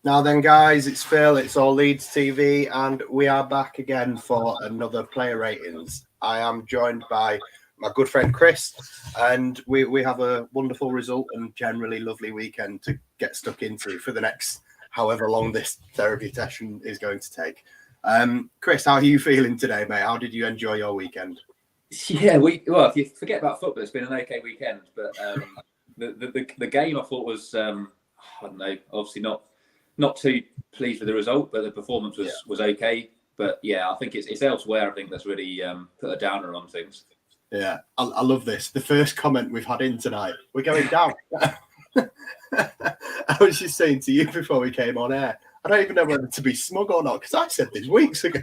Now then, guys, it's Phil, it's All Leeds TV, and we are back again for another player ratings. I am joined by my good friend Chris, and we have a wonderful result and generally lovely weekend to get stuck into for the next however long this therapy session is going to take. Chris, how are you feeling today, mate? How did you enjoy your weekend? Yeah, well, if you forget about football, it's been an okay weekend, but the game I thought was I don't know, obviously not too pleased with the result, but the performance was okay. But yeah, I think it's elsewhere. I think that's really put a downer on things. Yeah, I love this. The first comment we've had in tonight, we're going down. I was just saying to you before we came on air, I don't even know whether to be smug or not, because I said this weeks ago.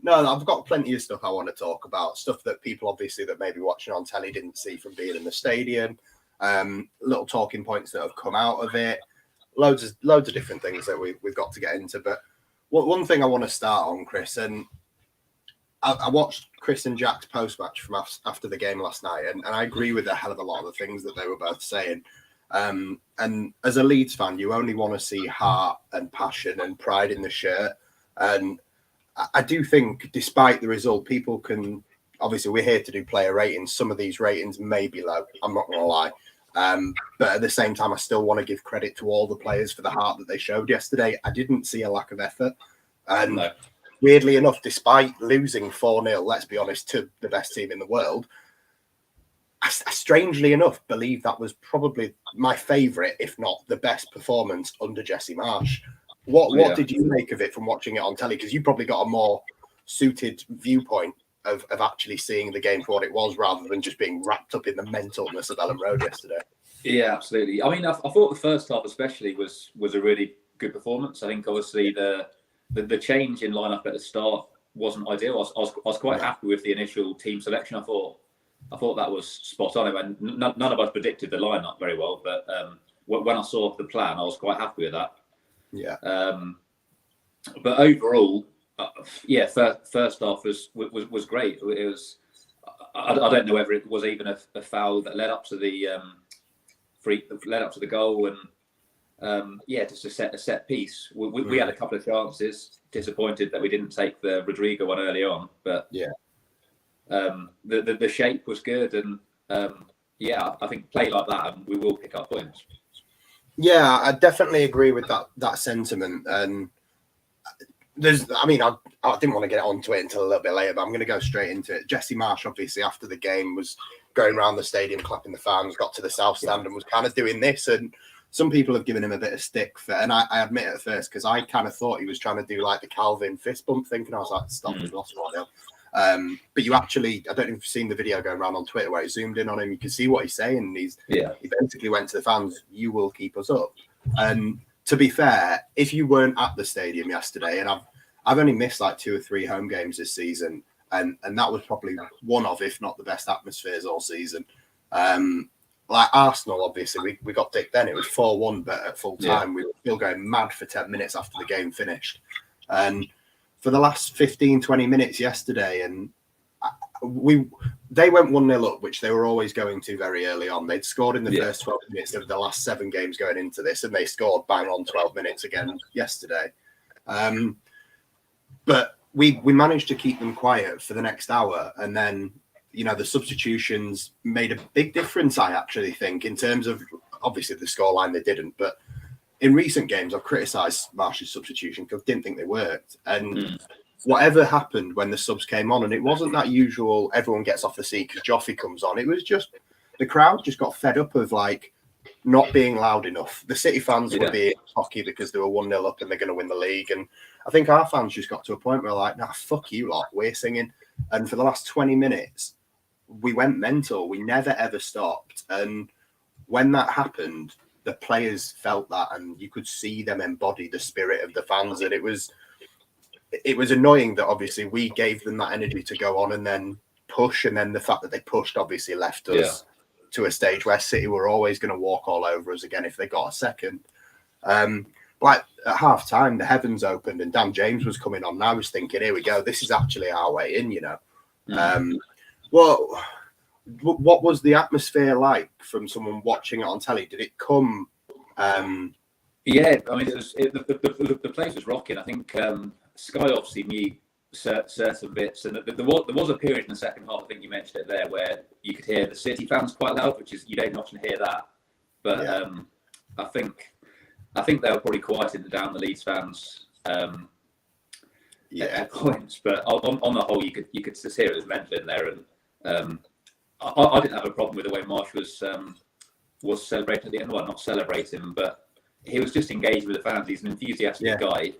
No, I've got plenty of stuff I want to talk about, stuff that people obviously that maybe watching on telly didn't see from being in the stadium, little talking points that have come out of it, loads of different things that we've got to get into. But one thing I want to start on, Chris, and I watched Chris and Jack's post-match from after the game last night, and I agree with a hell of a lot of the things that they were both saying. And as a Leeds fan, you only want to see heart and passion and pride in the shirt. And I do think, despite the result, people can... Obviously, we're here to do player ratings. Some of these ratings may be low. I'm not going to lie. But at the same time, I still want to give credit to all the players for the heart that they showed yesterday. I didn't see a lack of effort. And no. Weirdly enough, despite losing 4-0, let's be honest, to the best team in the world, I strangely enough believe that was probably my favourite, if not the best performance under Jesse Marsch. What did you make of it from watching it on telly? Because you probably got a more suited viewpoint of actually seeing the game for what it was, rather than just being wrapped up in the mentalness of Elland Road yesterday. Yeah, absolutely. I mean, I thought the first half especially was a really good performance. I think obviously the change in lineup at the start wasn't ideal. I was quite happy with the initial team selection. I thought that was spot on. I mean, none of us predicted the lineup very well, but when I saw the plan, I was quite happy with that. Yeah. But overall, first half was great. It was. I don't know whether it was even a foul that led up to the led up to the goal, and just a set piece. We had a couple of chances. Disappointed that we didn't take the Rodrigo one early on, but the shape was good, and I think play like that, and we will pick up points. Yeah, I definitely agree with that sentiment. And I didn't want to get onto it until a little bit later, but I'm going to go straight into it. Jesse Marsch, obviously, after the game, was going around the stadium, clapping the fans, got to the south stand and was kind of doing this. And some people have given him a bit of stick for, and I admit at first, because I kind of thought he was trying to do like the Calvin fist bump thing, and I was like, stop, we've lost 1-0. But you actually, I don't know if you've seen the video going around on Twitter where it zoomed in on him. You can see what he's saying. He basically went to the fans, you will keep us up. And to be fair, if you weren't at the stadium yesterday, and I've only missed like 2 or 3 home games this season, and that was probably one of, if not the best atmospheres all season. Like Arsenal, obviously, we got dick then. It was 4-1, but at full time, we were still going mad for 10 minutes after the game finished. And for the last 15, 20 minutes yesterday, and they went 1-0 up, which they were always going to very early on. They'd scored in the first 12 minutes of the last 7 games going into this, and they scored bang on 12 minutes again yesterday. But we managed to keep them quiet for the next hour, and then the substitutions made a big difference, I actually think, in terms of, obviously, the scoreline they didn't. But in recent games, I've criticised Marsch's substitution because I didn't think they worked. And whatever happened when the subs came on, and it wasn't that usual everyone gets off the seat because Joffrey comes on. It was just the crowd just got fed up of like not being loud enough. The City fans were being cocky because they were 1-0 up and they're going to win the league. And I think our fans just got to a point where like, nah, fuck you lot, we're singing. And for the last 20 minutes, we went mental. We never, ever stopped. And when that happened, the players felt that, and you could see them embody the spirit of the fans. And it was annoying that obviously we gave them that energy to go on and then push. And then the fact that they pushed obviously left us to a stage where City were always going to walk all over us again if they got a second. Like at half time, the heavens opened and Dan James was coming on. And I was thinking, here we go. This is actually our way in, Well, what was the atmosphere like from someone watching it on telly? Did it come Yeah, I mean, the place was rocking. I think Sky obviously knew certain bits, and there was a period in the second half. I think you mentioned it there, where you could hear the City fans quite loud, which is you don't often hear that. But Yeah. I think they were probably quieting down the Leeds fans at points. But on the whole, you could just hear it was mental in there, and I didn't have a problem with the way Marsh was celebrating at the end. Well, not celebrating, but he was just engaged with the fans. He's an enthusiastic guy.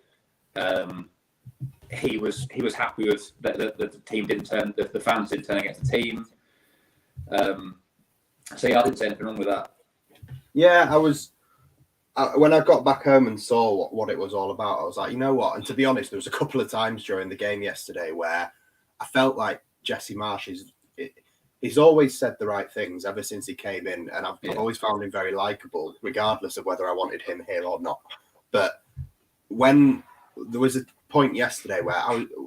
He was happy with that the team didn't turn, the fans didn't turn against the team. So yeah, I didn't say anything wrong with that. Yeah, when I got back home and saw what it was all about, I was like, you know what? And to be honest, there was a couple of times during the game yesterday where I felt like Jesse Marsh he's always said the right things ever since he came in, and I've always found him very likable, regardless of whether I wanted him here or not. But when there was a point yesterday where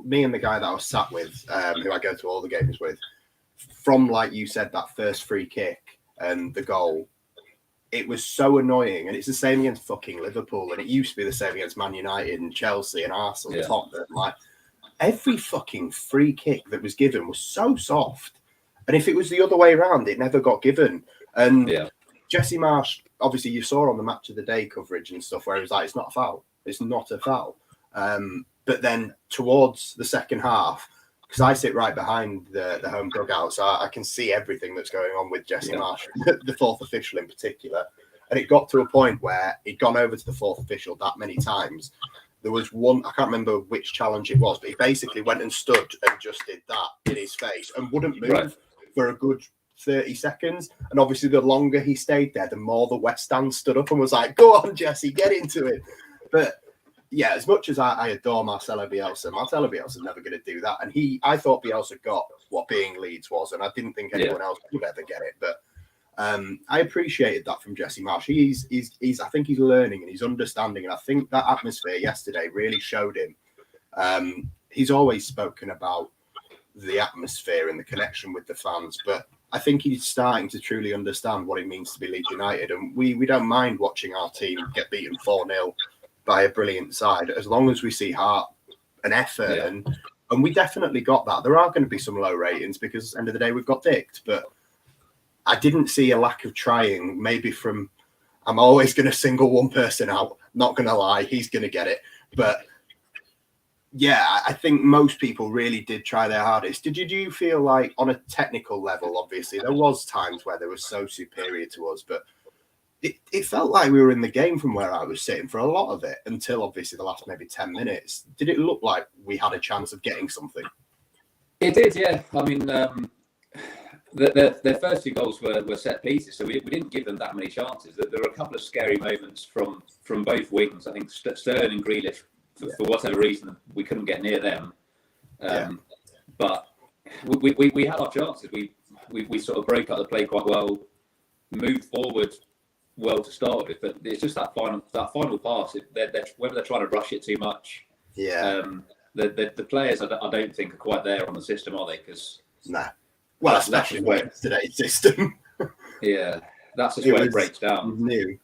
me and the guy that I was sat with, who I go to all the games with, from, like you said, that first free kick and the goal, it was so annoying. And it's the same against fucking Liverpool, and it used to be the same against Man United and Chelsea and Arsenal, Tottenham. Like, every fucking free kick that was given was so soft. And if it was the other way around, it never got given. And Jesse Marsh, obviously, you saw on the Match of the Day coverage and stuff where he was like, it's not a foul. It's not a foul. But then towards the second half, because I sit right behind the home dugout, so I can see everything that's going on with Jesse Marsh, the fourth official in particular. And it got to a point where he'd gone over to the fourth official that many times. There was one, I can't remember which challenge it was, but he basically went and stood and just did that in his face and wouldn't move for a good 30 seconds. And obviously, the longer he stayed there, the more the West Stand stood up and was like, go on, Jesse, get into it. But yeah, as much as I adore Marcelo Bielsa's never going to do that. And I thought Bielsa got what being Leeds was, and I didn't think anyone else would ever get it. But I appreciated that from Jesse Marsh. I think he's learning and he's understanding. And I think that atmosphere yesterday really showed him. He's always spoken about the atmosphere and the connection with the fans, but I think he's starting to truly understand what it means to be Leeds United. And we don't mind watching our team get beaten 4-0 by a brilliant side, as long as we see heart and effort. And we definitely got that. There are going to be some low ratings because at the end of the day, we've got dicked, but I didn't see a lack of trying, maybe from, I'm always going to single one person out, not going to lie, he's going to get it. But yeah, I think most people really did try their hardest. Do you feel like on a technical level, obviously, there was times where they were so superior to us, but it felt like we were in the game from where I was sitting for a lot of it until obviously the last maybe 10 minutes. Did it look like we had a chance of getting something? It did, yeah. I mean, their first two goals were set pieces, so we didn't give them that many chances. There were a couple of scary moments from both wings. I think Sterling and Grealish, for whatever reason, we couldn't get near them. But we had our chances. We sort of broke up the play quite well, moved forward well to start with, but it's just that final pass. Whether they're trying to rush it too much. The players I don't think are quite there on the system, are they? Because well, especially with today's system. That's just where it breaks down. New.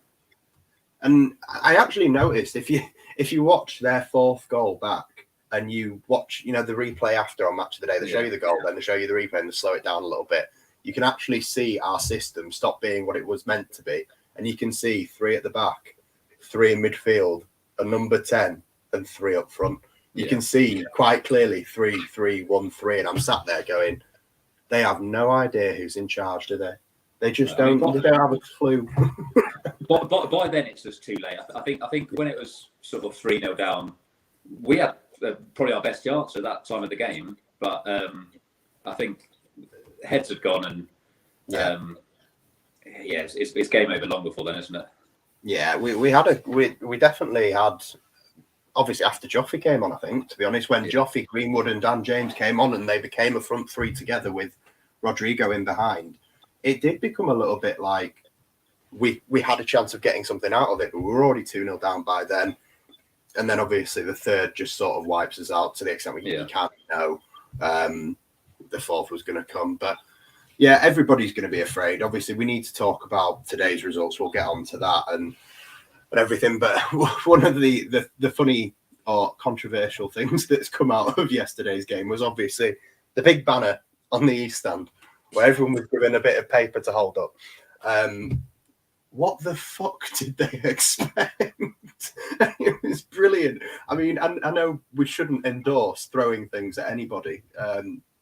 And I actually noticed if you watch their fourth goal back and you watch, the replay after on Match of the Day, they show you the goal, then they show you the replay and they slow it down a little bit. You can actually see our system stop being what it was meant to be. And you can see 3 at the back, 3 in midfield, a number 10 and 3 up front. You can see quite clearly 3-3-1-3. And I'm sat there going, they have no idea who's in charge, do they? They just don't have a clue. By then, it's just too late. I think when it was sort of 3-0 down, we had probably our best chance at that time of the game. But I think heads had gone, and it's game over long before then, isn't it? Yeah, we definitely had. Obviously, after Joffrey came on, I think, to be honest, when Joffrey, Greenwood, and Dan James came on, and they became a front three together with Rodrigo in behind, it did become a little bit like we had a chance of getting something out of it, but we were already 2-0 down by then. And then obviously the third just sort of wipes us out to the extent you can't know the fourth was going to come. But yeah, everybody's going to be afraid. Obviously, we need to talk about today's results. We'll get on to that. And and everything. But one of the funny or controversial things that's come out of yesterday's game was obviously the big banner on the East Stand, where everyone was given a bit of paper to hold up. What the fuck did they expect? It was brilliant. I mean, I know we shouldn't endorse throwing things at anybody,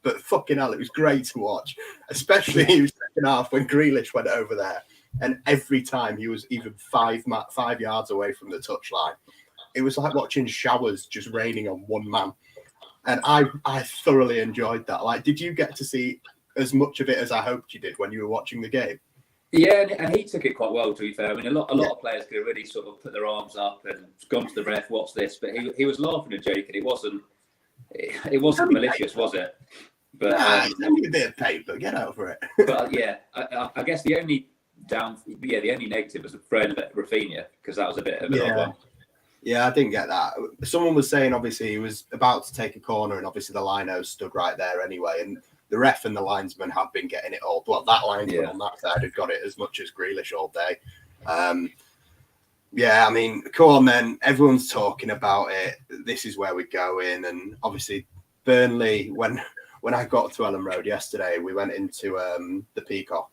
but fucking hell, it was great to watch, especially in the second half when Grealish went over there, and every time he was even 5 yards away from the touchline, it was like watching showers just raining on one man. And I thoroughly enjoyed that. Like, did you get to see as much of it as I hoped you did when you were watching the game? Yeah, and he took it quite well, to be fair. I mean, a lot of players could really sort of put their arms up and gone to the ref, what's this? But he was laughing and joking. It wasn't malicious, was it? But it's only a bit of paper. Get over it. But yeah, I guess the only negative was the throwing at Rafinha, because that was a bit of an odd one. Yeah, I didn't get that. Someone was saying, obviously, he was about to take a corner, and obviously the linos stood right there anyway. And the ref and the linesman have been getting it all. Well, that linesman on that side had got it as much as Grealish all day. I mean, come on then. Everyone's talking about it. This is where we're going. And obviously, Burnley, when I got to Elland Road yesterday, we went into the Peacock.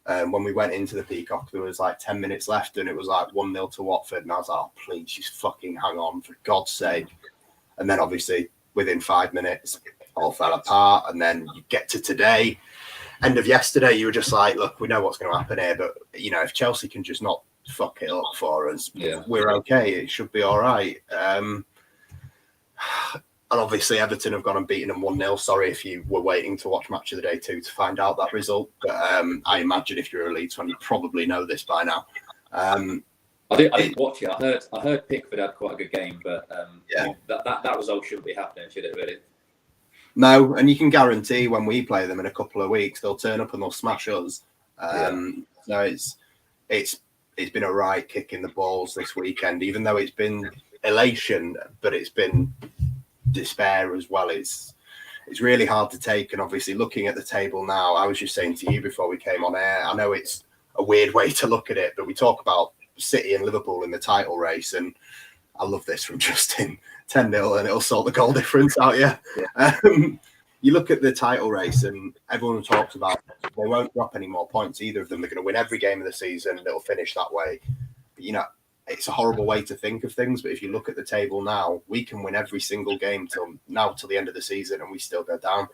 When we went into the Peacock, there was like 10 minutes left, and it was like 1-0 to Watford. And I was like, oh, please, just fucking hang on, for God's sake. And then obviously, within 5 minutes, all fell apart. And then you get to today, end of yesterday, you were just like, look, we know what's going to happen here. But, you know, if Chelsea can just not fuck it up for us, we're okay. It should be all right. And obviously, Everton have gone and beaten them 1-0. Sorry if you were waiting to watch Match of the Day 2 to find out that result. But I imagine if you're a Leeds fan, you probably know this by now. I didn't watch it. I heard Pickford had quite a good game, but that result shouldn't be happening, should it, really? No, and you can guarantee when we play them in a couple of weeks, they'll turn up and they'll smash us. So it's been a right kick in the balls this weekend, even though it's been elation, but it's been despair as well. It's really hard to take. And obviously, looking at the table now, I was just saying to you before we came on air, I know it's a weird way to look at it, but we talk about City and Liverpool in the title race, and I love this from Justin. 10-0 and it'll sort the goal difference out. You look at the title race and everyone talks about they won't drop any more points, either of them. They're going to win every game of the season and it'll finish that way. But, you know, it's a horrible way to think of things, but if you look at the table now, we can win every single game till the end of the season, and we still go down.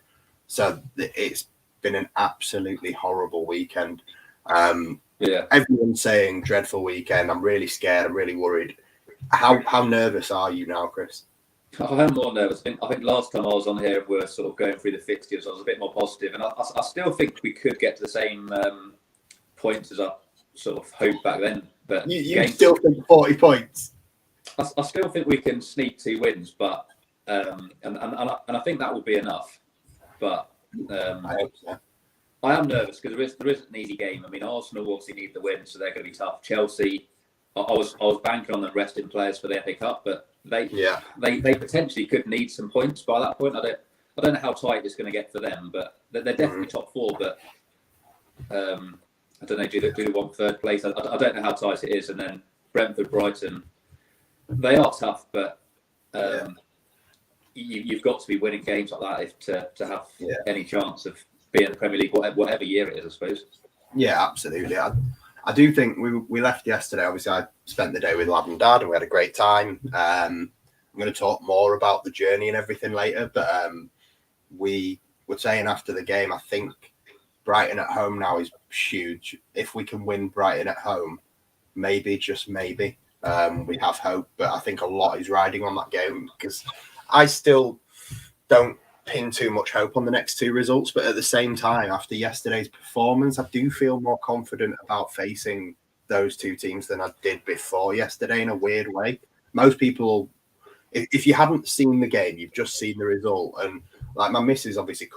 So it's been an absolutely horrible weekend. Everyone's saying dreadful weekend. I'm really scared. I'm really worried. How nervous are you now, Chris? I am more nervous. I think last time I was on here, we were sort of going through the fixtures. I was a bit more positive, and I still think we could get to the same points as I sort of hoped back then. But you still think 40 points? I still think we can sneak 2 wins, but and I think that will be enough. But I hope so. I am nervous because there isn't an easy game. I mean, Arsenal obviously need the win, so they're going to be tough. Chelsea, I was banking on them resting players for the FA Cup, but they potentially could need some points by that point. I don't know how tight it's going to get for them, but they're definitely top 4. But I don't know. Do they want 3rd place? I don't know how tight it is. And then Brentford, Brighton, they are tough, but you've got to be winning games like that to have any chance of being in the Premier League, whatever year it is, I suppose. Yeah, absolutely. I do think we left yesterday. Obviously, I spent the day with Lad and Dad, and we had a great time. I'm going to talk more about the journey and everything later, but we were saying after the game, I think Brighton at home now is huge. If we can win Brighton at home, maybe, just maybe, we have hope. But I think a lot is riding on that game, because I still don't pin too much hope on the next 2 results. But at the same time, after yesterday's performance, I do feel more confident about facing those 2 teams than I did before yesterday, in a weird way. Most people, if you haven't seen the game, you've just seen the result. And like, my missus obviously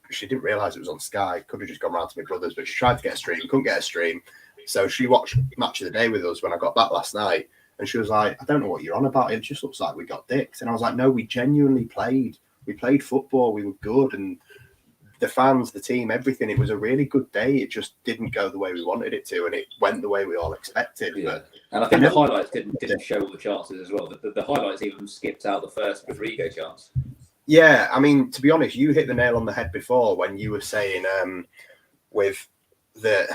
she didn't realise it was on Sky. Could have just gone round to my brother's, but she tried to get a stream, couldn't get a stream. So she watched Match of the Day with us when I got back last night. And she was like, I don't know what you're on about. It just looks like we got dicked. And I was like, no, we genuinely played. We played football. We were good. And the fans, the team, everything. It was a really good day. It just didn't go the way we wanted it to, and it went the way we all expected. Yeah. But And I think the highlights didn't show all the chances as well. The highlights even skipped out the first Rodrigo chance. yeah, I mean, to be honest, you hit the nail on the head before when you were saying with the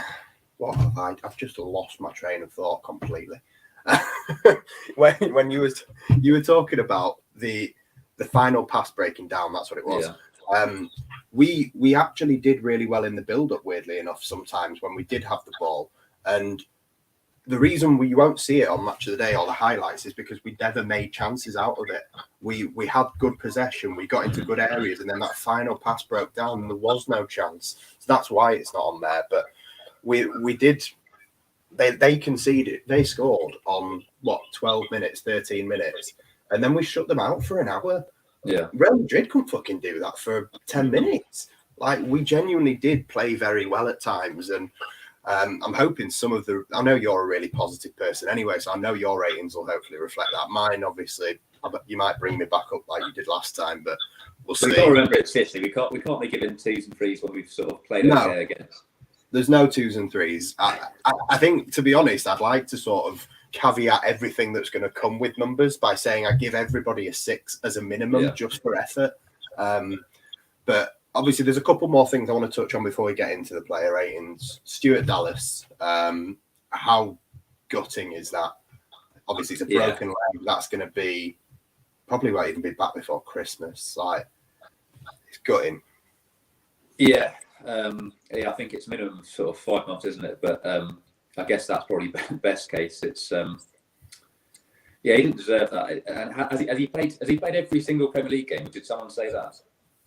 I've just lost my train of thought completely. when you were talking about the final pass breaking down, that's what it was. Yeah. We actually did really well in the build up, weirdly enough, sometimes when we did have the ball. And the reason you won't see it on Match of the Day or the highlights is because we never made chances out of it. We had good possession, we got into good areas, and then that final pass broke down and there was no chance. So that's why it's not on there. But we did. They conceded. They scored on 12 minutes, 13 minutes, and then we shut them out for an hour. Yeah, Real Madrid couldn't fucking do that for 10 minutes. Like, we genuinely did play very well at times, and I'm hoping I know you're a really positive person anyway, so I know your ratings will hopefully reflect that. Mine, obviously, you might bring me back up like you did last time, but we'll see. We've got to remember it's City. We can't be giving 2s and 3s when we've sort of played okay against. There's no 2s and 3s. I think, to be honest, I'd like to sort of caveat everything that's going to come with numbers by saying I give everybody a 6 as a minimum, just for effort. But obviously, there's a couple more things I want to touch on before we get into the player ratings. Stuart Dallas, how gutting is that? Obviously, it's a broken leg. That's going to be probably won't even be back before Christmas. Like, it's gutting. Yeah. I think it's minimum sort of 5 months, isn't it? But I guess that's probably best case. It's he didn't deserve that. And has he played every single Premier League game? Did someone say that?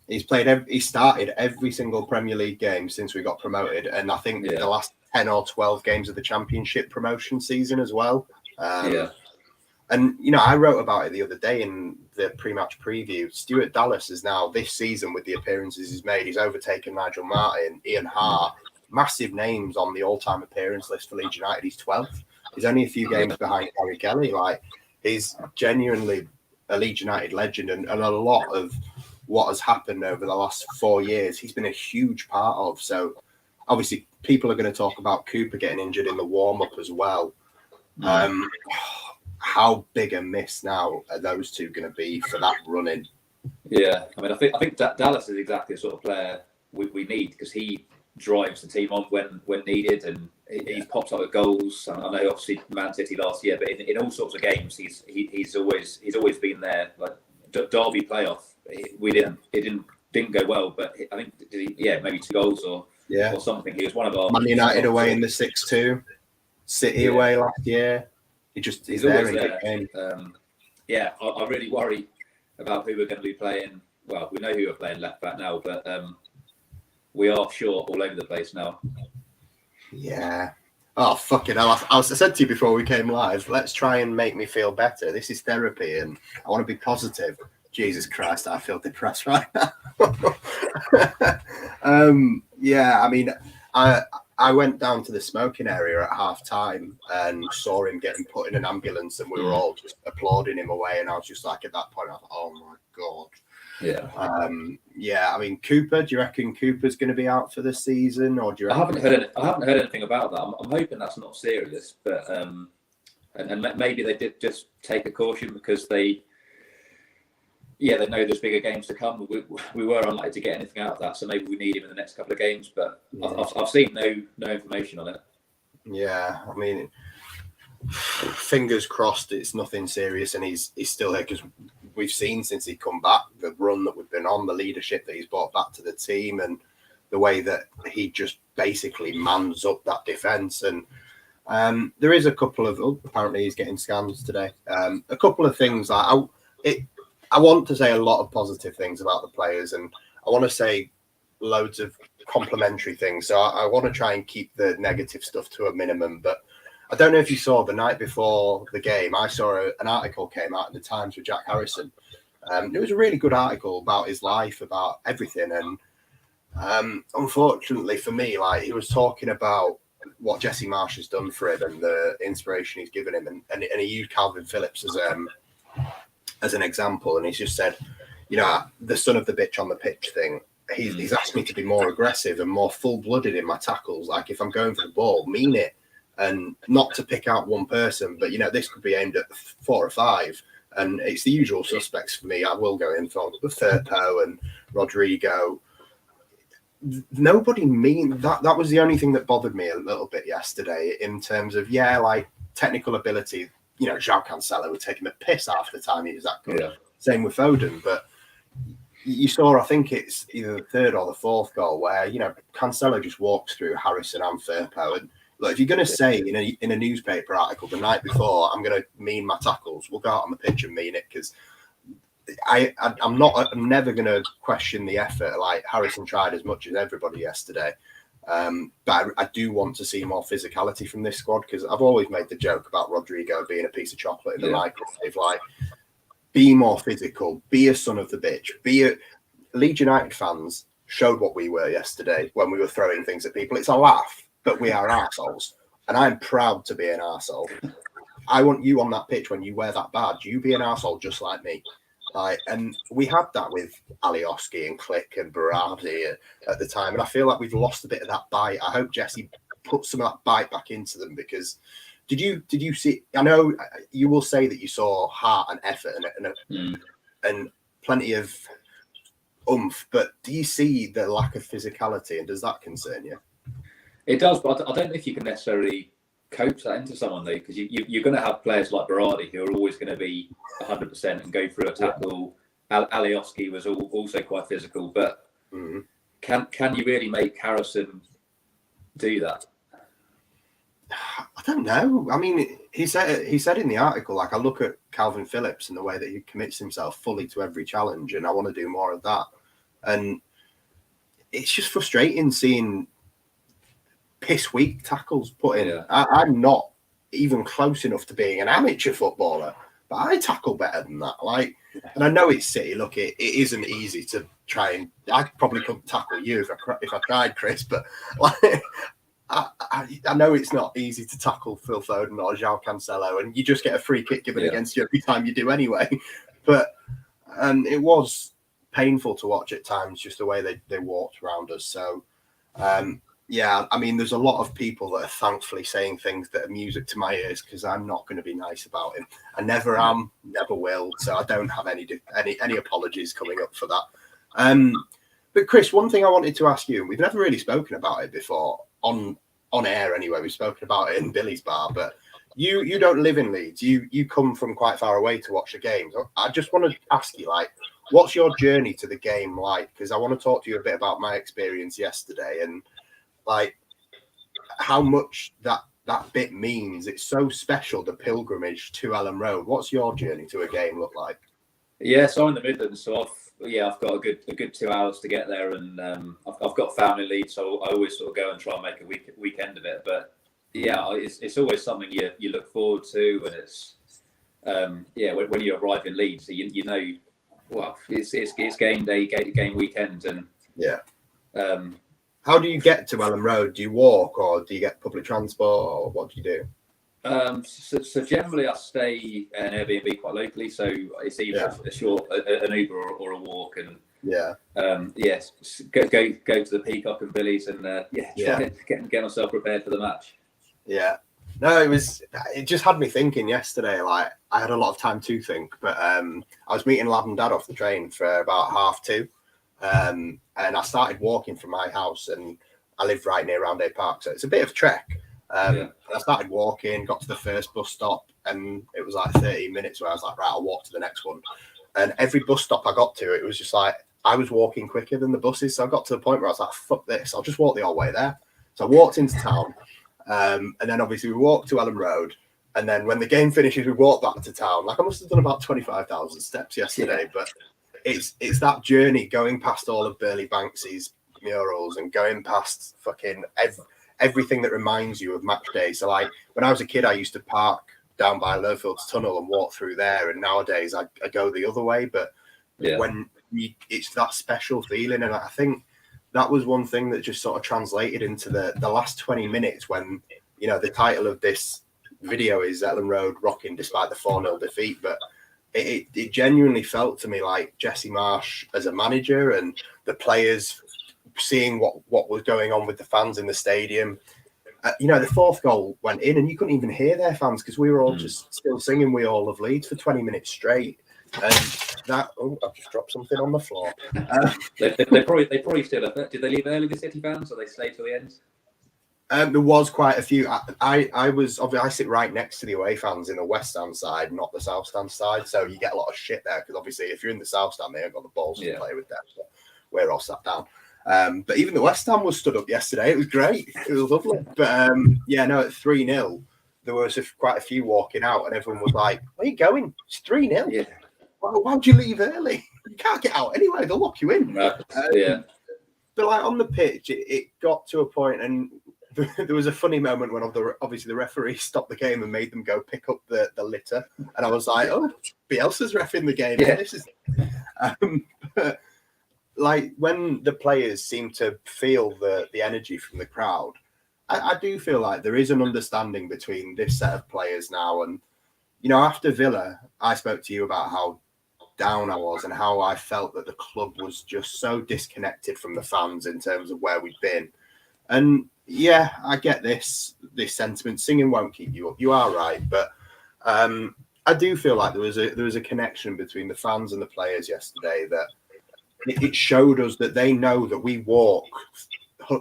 He started every single Premier League game since we got promoted, and I think the last 10 or 12 games of the Championship promotion season as well. And, I wrote about it the other day in the pre-match preview. Stuart Dallas is now, this season, with the appearances he's made, he's overtaken Nigel Martin, Ian Hart, massive names on the all-time appearance list for Leeds United. He's 12th. He's only a few games behind Harry Kelly. Like, he's genuinely a Leeds United legend, and a lot of what has happened over the last 4 years, he's been a huge part of. So, obviously, people are going to talk about Cooper getting injured in the warm-up as well. How big a miss now are those two going to be for that running? Yeah, I mean, I think Dallas is exactly the sort of player we need, because he drives the team on when needed, and he pops up with goals. I know, obviously, Man City last year, but in all sorts of games, he's always been there. Like Derby playoff, it didn't go well, but I think maybe 2 goals or something. He was one of our Man United away in the 6-2, City away last year. He's there in the game. I really worry about who we're going to be playing. Well, we know who we're playing left back now, but we are short all over the place now. Yeah. Oh, fucking hell. I said to you before we came live, let's try and make me feel better. This is therapy, and I want to be positive. Jesus Christ, I feel depressed right now. I mean, I went down to the smoking area at half time and saw him getting put in an ambulance, and we were all just applauding him away. And I was just like, at that point, I was like, oh my God. I mean, Cooper, do you reckon Cooper's going to be out for the season? Or do you reckon... I haven't heard anything about that. I'm hoping that's not serious, but and maybe they did just take a caution because they know there's bigger games to come. We were unlikely to get anything out of that, so maybe we need him in the next couple of games. But I've seen no information on it. Yeah, I mean, fingers crossed it's nothing serious and he's still here, because we've seen since he come back the run that we've been on, the leadership that he's brought back to the team, and the way that he just basically mans up that defence. And there is a couple of apparently he's getting scans today. A couple of things I want to say a lot of positive things about the players, and I want to say loads of complimentary things. So I want to try and keep the negative stuff to a minimum. But I don't know if you saw the night before the game, I saw an article came out in the Times with Jack Harrison. It was a really good article about his life, about everything. And unfortunately for me, like, he was talking about what Jesse Marsh has done for him and the inspiration he's given him. And he used Calvin Phillips as an example. And he's just said, the son of the bitch on the pitch thing. he's asked me to be more aggressive and more full-blooded in my tackles. Like if I'm going for the ball, mean it, and not to pick out one person, but this could be aimed at 4 or 5. And it's the usual suspects for me. I will go in for the Firpo and Rodrigo. Nobody mean that. That was the only thing that bothered me a little bit yesterday in terms of like technical ability. João Cancelo would take him a piss half the time he was that good. Yeah. Same with Foden, but you saw, I think it's either the 3rd or the 4th goal where Cancelo just walks through Harrison and Firpo. And look, if you're going to say in a newspaper article the night before, I'm going to mean my tackles, we'll go out on the pitch and mean it, because I'm never going to question the effort. Like Harrison tried as much as everybody yesterday. But I do want to see more physicality from this squad, because I've always made the joke about Rodrigo being a piece of chocolate in the microwave. Like, be more physical, be a son of the bitch, Leeds United fans showed what we were yesterday when we were throwing things at people. It's a laugh, but we are arseholes, and I'm proud to be an arsehole. I want you on that pitch when you wear that badge. You be an arsehole just like me. And we had that with 𝐅𝐎𝐍𝐋𝐃 and Click and Berardi at the time, and I feel like we've lost a bit of that bite. I hope Jesse puts some of that bite back into them, because did you see? I know you will say that you saw heart and effort and plenty of oomph, but do you see the lack of physicality, and does that concern you? It does, but I don't know if you can necessarily coach that into someone, though, because you're going to have players like Berardi who are always going to be 100% and go through a tackle. 𝐅𝐎𝐍𝐋𝐃 was also quite physical, but can you really make Harrison do that? I don't know. I mean, he said in the article, like, I look at Calvin Phillips and the way that he commits himself fully to every challenge, and I want to do more of that. And it's just frustrating seeing piss weak tackles put in. Yeah. I'm not even close enough to being an amateur footballer, but I tackle better than that. Like, and I know it's City. Look, it isn't easy to try, and I probably couldn't tackle you if I tried, Chris. But like, I know it's not easy to tackle Phil Foden or João Cancelo, and you just get a free kick given against you every time you do anyway. But it was painful to watch at times, just the way they walked around us. So. Yeah, I mean, there's a lot of people that are thankfully saying things that are music to my ears, because I'm not going to be nice about him. I never am, never will. So I don't have any apologies coming up for that. But Chris, one thing I wanted to ask you, and we've never really spoken about it before on air anyway. We've spoken about it in Billy's bar, but you don't live in Leeds. You come from quite far away to watch the games. I just want to ask you, like, what's your journey to the game like? Because I want to talk to you a bit about my experience yesterday and like how much that bit means. It's so special, the pilgrimage to Elland Road. What's your journey to a game look like? Yeah, so I'm in the Midlands, so I've got a good 2 hours to get there, and I've got family in Leeds, so I always sort of go and try and make a weekend of it. But yeah, it's always something you look forward to, and it's when you arrive in Leeds, you know, well, it's game day, game weekend, and how do you get to Elland Road? Do you walk, or do you get public transport, or what do you do? So generally I stay an Airbnb quite locally, so it's either an Uber or a walk, and go to the Peacock and Billy's, and try and get myself prepared for the match. Yeah, no, it just had me thinking yesterday. Like, I had a lot of time to think, but I was meeting Lad and Dad off the train for about 2:30. And I started walking from my house, and I live right near Roundhay Park, so it's a bit of a trek. And I started walking, got to the first bus stop, and it was like 30 minutes where I was like, right, I'll walk to the next one. And every bus stop I got to, it was just like I was walking quicker than the buses. So I got to the point where I was like, fuck this, I'll just walk the whole way there. So I walked into town, and then obviously we walked to Elland Road. And then when the game finishes, we walked back to town. Like, I must have done about 25,000 steps yesterday, but it's that journey, going past all of Burley Banksy's murals and going past fucking everything that reminds you of match day. So like when I was a kid, I used to park down by Lowfields Tunnel and walk through there, and nowadays I go the other way. But when it's that special feeling, and I think that was one thing that just sort of translated into the last 20 minutes when, you know, the title of this video is Elland Road rocking despite the 4-0 defeat, but it genuinely felt to me like Jesse Marsch as a manager and the players seeing what was going on with the fans in the stadium. The fourth goal went in and you couldn't even hear their fans because we were all just still singing "We All Love Leeds" for 20 minutes straight. And that, I've just dropped something on the floor. They probably still have it. Did they leave early, the City fans, or they stayed till the end? There was quite a few. I sit right next to the away fans in the West Stand side, not the South Stand side. So you get a lot of shit there because obviously if you're in the South Stand, they ain't got the balls to play with them. So we're all sat down. But even the West Ham was stood up yesterday. It was great. It was lovely. But at 3-0, there was quite a few walking out, and everyone was like, "Where are you going? It's 3-0. Yeah. Why'd you leave early? You can't get out anyway. They'll lock you in." Yeah. But like on the pitch, it got to a point, and there was a funny moment when obviously the referee stopped the game and made them go pick up the litter, and I was like, "Oh, Bielsa's reffing the game." Yeah. This is. But like when the players seem to feel the energy from the crowd, I do feel like there is an understanding between this set of players now. And after Villa, I spoke to you about how down I was and how I felt that the club was just so disconnected from the fans in terms of where we'd been. And yeah, I get this sentiment. Singing won't keep you up. You are right, but I do feel like there was a connection between the fans and the players yesterday that it showed us that they know that we walk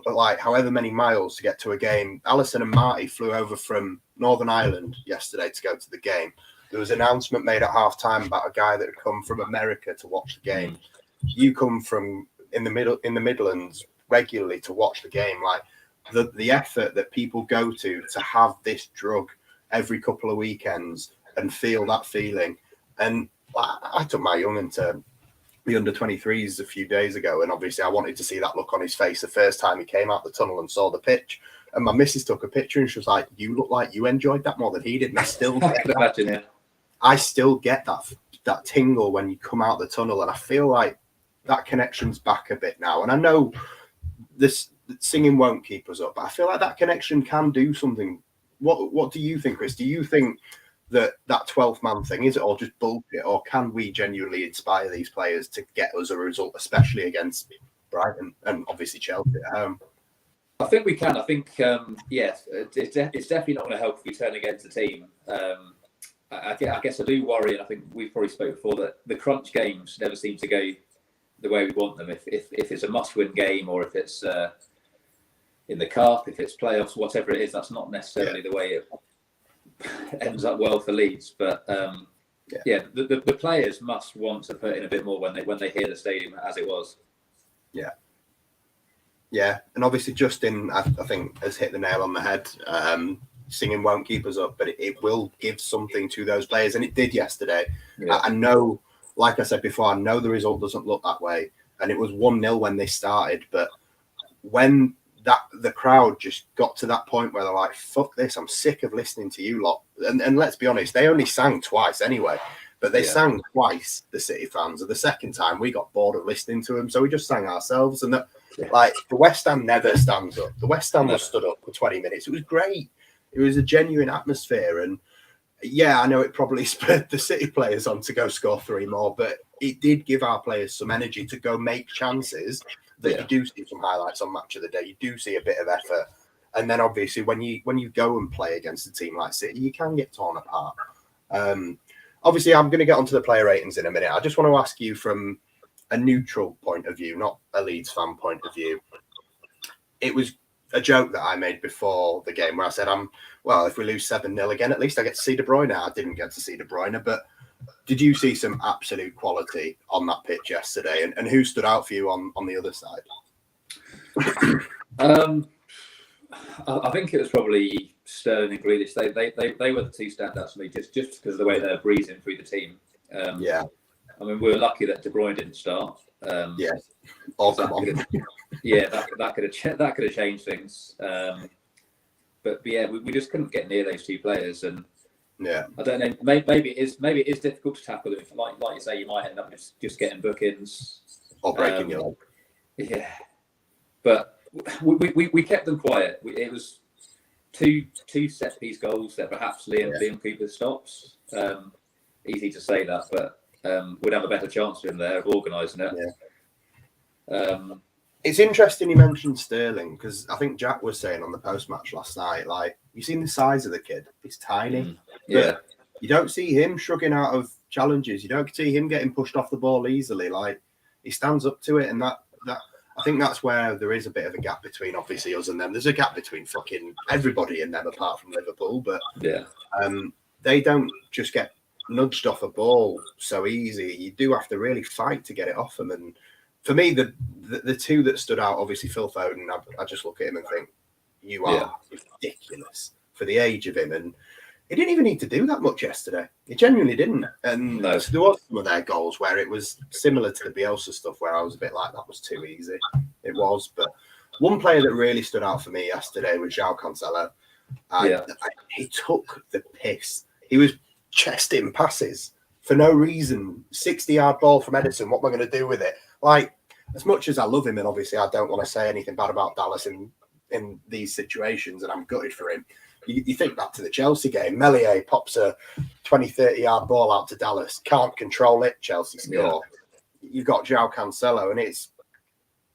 like however many miles to get to a game. Alison and Marty flew over from Northern Ireland yesterday to go to the game. There was an announcement made at halftime about a guy that had come from America to watch the game. You come from in the Midlands regularly to watch the game. Like the effort that people go to have this drug every couple of weekends and feel that feeling. And I took my young'un to the under-23s a few days ago, and obviously I wanted to see that look on his face the first time he came out the tunnel and saw the pitch. And my missus took a picture and she was like, "You look like you enjoyed that more than he did." And I still get that. Imagine, yeah. I still get that tingle when you come out the tunnel, and I feel like that connection's back a bit now. And I know this singing won't keep us up, but I feel like that connection can do something. What do you think, Chris? Do you think that 12th man thing, is it all just bullshit, or can we genuinely inspire these players to get us a result, especially against Brighton and obviously Chelsea at home? I think we can. I think yes, it's definitely not going to help if we turn against the team. I guess I do worry, and I think we've probably spoken before, that the crunch games never seem to go the way we want them. If it's a must-win game, or if it's in the cup, if it's playoffs, whatever it is, that's not necessarily the way it ends up well for Leeds. But the players must want to put in a bit more when they hear the stadium as it was. Yeah, and obviously Justin, I think, has hit the nail on the head. Singing won't keep us up, but it will give something to those players, and it did yesterday. Yeah. I know, like I said before, I know the result doesn't look that way, and it was 1-0 when they started, but when the crowd just got to that point where they're like, "Fuck this, I'm sick of listening to you lot," and let's be honest, they only sang twice anyway, but they sang twice, the City fans, and the second time we got bored of listening to them, so we just sang ourselves. And like the West Ham never stands up. The West Ham was stood up for 20 minutes. It was great. It was a genuine atmosphere, and yeah, I know it probably spurred the City players on to go score 3 more, but it did give our players some energy to go make chances. That you do see some highlights on Match of the Day. You do see a bit of effort, and then obviously when you go and play against a team like City, you can get torn apart. Obviously, I'm going to get onto the player ratings in a minute. I just want to ask you from a neutral point of view, not a Leeds fan point of view. It was a joke that I made before the game where I said, if we lose 7-0 again, at least I get to see De Bruyne. I didn't get to see De Bruyne, but did you see some absolute quality on that pitch yesterday? And who stood out for you on the other side? I think it was probably Sterling and Grealish. They were the two standouts for me, just because of the way they're breezing through the team. I mean, we were lucky that De Bruyne didn't start. That could have changed things. But yeah, we just couldn't get near those two players, and I don't know. Maybe it is difficult to tackle them. Like you say, you might end up just getting bookings or breaking your leg. Yeah, but we kept them quiet. It was two set piece goals that perhaps Liam Cooper stops. easy to say that, but we'd have a better chance in there of organising it. Yeah. It's interesting you mentioned Sterling, because I think Jack was saying on the post-match last night, like, you seen the size of the kid? He's tiny. Yeah. You don't see him shrugging out of challenges. You don't see him getting pushed off the ball easily. Like, he stands up to it, and that I think that's where there is a bit of a gap between, obviously, us and them. There's a gap between fucking everybody in them apart from Liverpool, but they don't just get nudged off a ball so easy. You do have to really fight to get it off them. And for me, the two that stood out, obviously Phil Foden, I just look at him and think, you are ridiculous for the age of him. And he didn't even need to do that much yesterday. He genuinely didn't. And there was some of their goals where it was similar to the Bielsa stuff, where I was a bit like, that was too easy. It was. But one player that really stood out for me yesterday was 𝐵𝐿𝐶. He took the piss. He was chesting passes for no reason. 60-yard ball from Edison. What am I going to do with it? Like, as much as I love him, and obviously I don't want to say anything bad about Dallas in these situations, and I'm gutted for him. You think back to the Chelsea game. Meslier pops a 20, 30-yard ball out to Dallas. Can't control it. Chelsea score. You've got 𝐵𝐿𝐶, and it's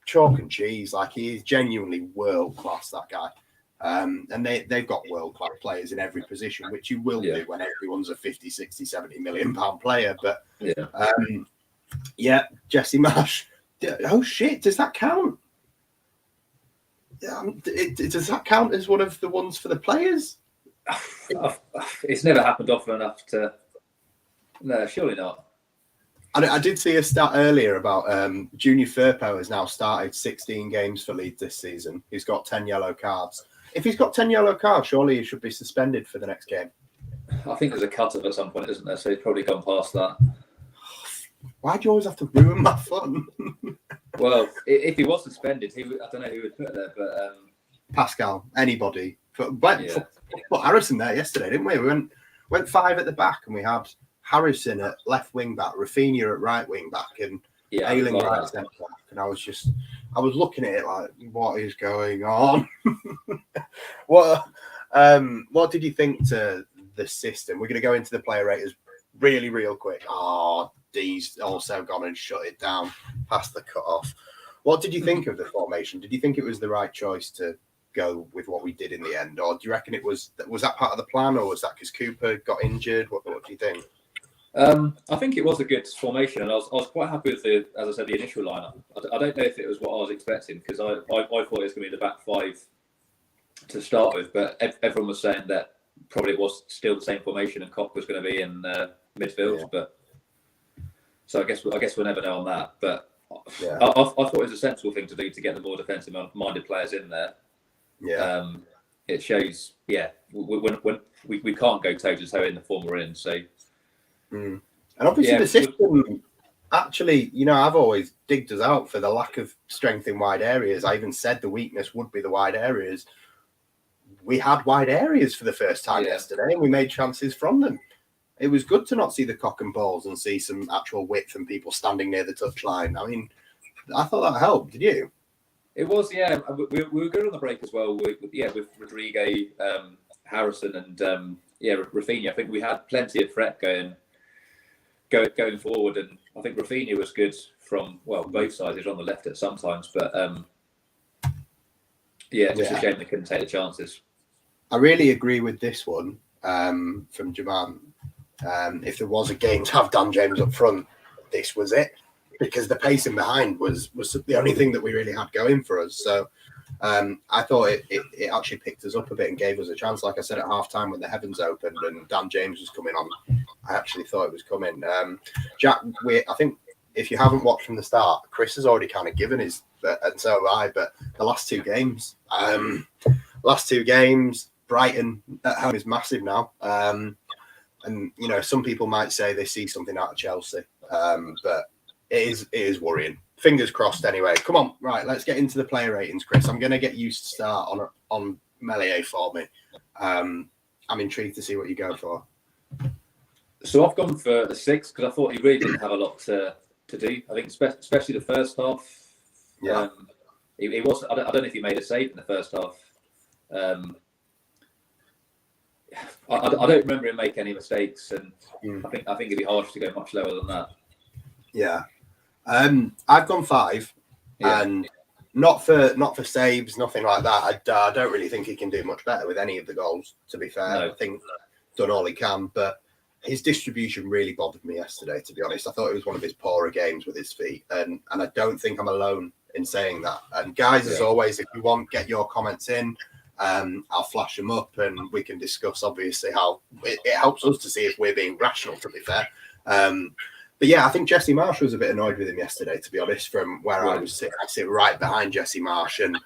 chalk and cheese. Like, he is genuinely world-class, that guy. And they've got world-class players in every position, which you will do when everyone's a 50, 60, 70 million pound player. But, Jesse Marsh. Oh, shit. Does that count? Does that count as one of the ones for the players? It's never happened often enough to. No, surely not. I did see a stat earlier about Junior Firpo has now started 16 games for Leeds this season. He's got 10 yellow cards. If he's got 10 yellow cards, surely he should be suspended for the next game. I think there's a cut-off at some point, isn't there? So he's probably gone past that. Why do you always have to ruin my fun? Well, if he was suspended, I don't know who would put there, but Pascal, anybody. Put Harrison there yesterday, didn't we? We went 5 at the back, and we had Harrison at left wing back, Rafinha at right wing back, and Ayling right centre back. And I was looking at it like, what is going on? What did you think to the system? We're going to go into the player raters really, real quick. D's also gone and shut it down past the cut-off. What did you think of the formation? Did you think it was the right choice to go with what we did in the end? Or do you reckon was that part of the plan, or was that because Cooper got injured? What do you think? I think it was a good formation, and I was quite happy with as I said, the initial lineup. I don't know if it was what I was expecting, because I thought it was going to be the back 5 to start with, but everyone was saying that probably it was still the same formation, and Koch was going to be in midfield. But so I guess we'll never know on that. But I thought it was a sensible thing to do to get the more defensive-minded players in there. It shows, when we can't go toe-to-toe in the form we're in. So, and obviously the system, actually, I've always digged us out for the lack of strength in wide areas. I even said the weakness would be the wide areas. We had wide areas for the first time yesterday, and we made chances from them. It was good to not see the cock and balls and see some actual width and people standing near the touchline. I mean, I thought that helped. Did you? It was, we were good on the break as well. With Rodrigo, Harrison, and Rafinha. I think we had plenty of threat going forward, and I think Rafinha was good from both sides. He's on the left at sometimes, but just a shame they couldn't take the chances. I really agree with this one from Jaman. If there was a game to have Dan James up front, this was it, because the pacing behind was the only thing that we really had going for us. So I thought it actually picked us up a bit and gave us a chance. Like I said at half-time when the heavens opened and Dan James was coming on, I actually thought it was coming. Jack, I think if you haven't watched from the start, Chris has already kind of given his, and so have I, but the last two games, Brighton at home is massive now. And, some people might say they see something out of Chelsea, but it is worrying. Fingers crossed anyway. Come on, right, let's get into the player ratings, Chris. I'm going to get you to start on Meslier for me. I'm intrigued to see what you go for. So I've gone for the 6 because I thought he really didn't have a lot to do. I think especially the first half. He was. I don't know if he made a save in the first half. I don't remember him make any mistakes, and I think it'd be harsh to go much lower than that. Yeah, I've gone 5, and not for saves, nothing like that. I don't really think he can do much better with any of the goals. To be fair, I think he's done all he can, but his distribution really bothered me yesterday. To be honest, I thought it was one of his poorer games with his feet, and I don't think I'm alone in saying that. And guys, as always, if you want, get your comments in. I'll flash them up and we can discuss obviously how it helps us to see if we're being rational, to be fair. But yeah, I think Jesse Marsh was a bit annoyed with him yesterday, to be honest, from where I was sitting. I sit right behind Jesse Marsh, and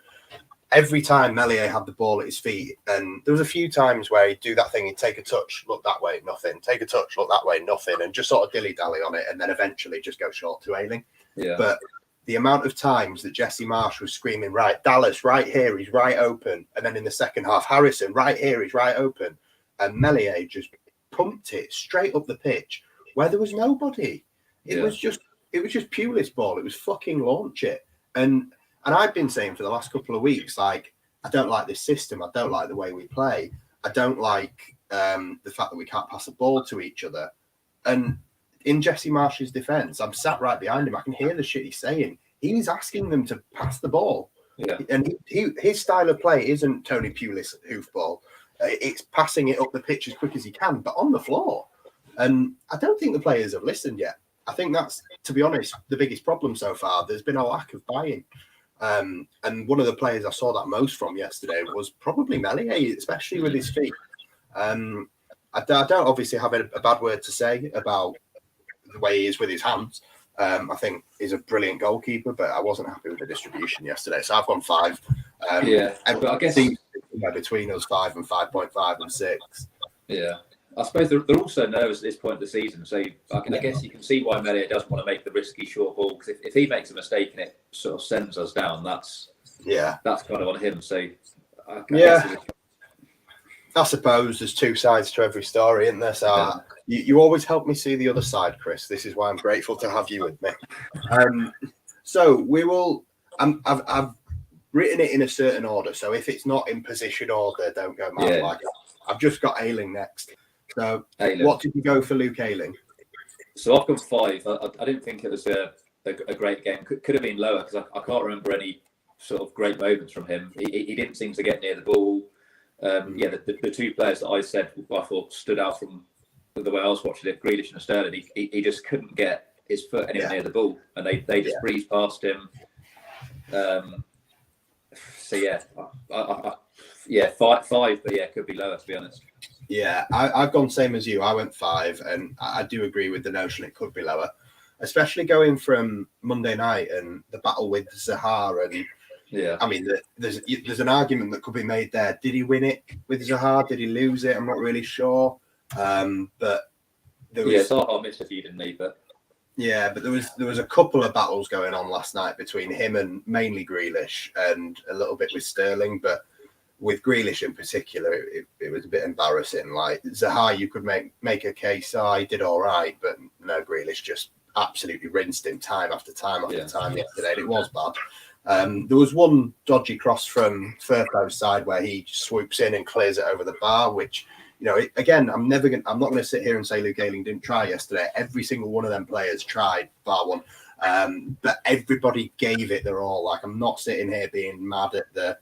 every time Meslier had the ball at his feet, and there was a few times where he'd do that thing, he'd take a touch, look that way, nothing, take a touch, look that way, nothing, and just sort of dilly-dally on it, and then eventually just go short to Ayling. But the amount of times that Jesse Marsh was screaming, right, Dallas, right here, he's right open. And then in the second half, Harrison, right here, he's right open. And Meslier just pumped it straight up the pitch where there was nobody. It was just Pulis ball. It was fucking launch it. And I've been saying for the last couple of weeks, like, I don't like this system. I don't like the way we play. I don't like the fact that we can't pass the ball to each other. And in Jesse Marsh's defence, I'm sat right behind him. I can hear the shit he's saying. He's asking them to pass the ball. And his style of play isn't Tony Pulis hoofball. It's passing it up the pitch as quick as he can, but on the floor. And I don't think the players have listened yet. I think that's, to be honest, the biggest problem so far. There's been a lack of buy-in. And one of the players I saw that most from yesterday was probably Meslier, especially with his feet. I don't obviously have a bad word to say about the way he is with his hands. I think he's a brilliant goalkeeper, but I wasn't happy with the distribution yesterday. So I've gone 5. But I guess between us 5 and 5.5 and 6. Yeah. I suppose they're also nervous at this point of the season. So I guess you can see why Meslier doesn't want to make the risky short ball, because if he makes a mistake and it sort of sends us down, that's kind of on him. So I suppose there's two sides to every story, isn't there? So you always help me see the other side, Chris. This is why I'm grateful to have you with me. So we will. I've written it in a certain order. So if it's not in position order, don't go mad like that. I've just got Ayling next. So what did you go for Luke Ayling? So I've gone 5. I didn't think it was a great game. Could have been lower because I can't remember any sort of great moments from him. He didn't seem to get near the ball. The two players that I said I thought stood out from the way I was watching it, Grealish and Sterling, he just couldn't get his foot anywhere near the ball, and they just breezed past him. 5, but it could be lower, to be honest. Yeah, I've gone same as you. I went 5, and I do agree with the notion it could be lower, especially going from Monday night and the battle with Zaha. And I mean, there's an argument that could be made there. Did he win it with Zaha? Did he lose it? I'm not really sure. But there was Zaha missed a few, didn't he? But there was a couple of battles going on last night between him and mainly Grealish, and a little bit with Sterling, but with Grealish in particular, it was a bit embarrassing. Like Zaha, you could make a case, he did all right, but no, Grealish just absolutely rinsed him time after time after time yesterday. And it was bad. There was one dodgy cross from Firpo's side where he swoops in and clears it over the bar, which, again, I'm not going to sit here and say Luke Ayling didn't try yesterday. Every single one of them players tried, bar one. But everybody gave it their all. Like, I'm not sitting here being mad at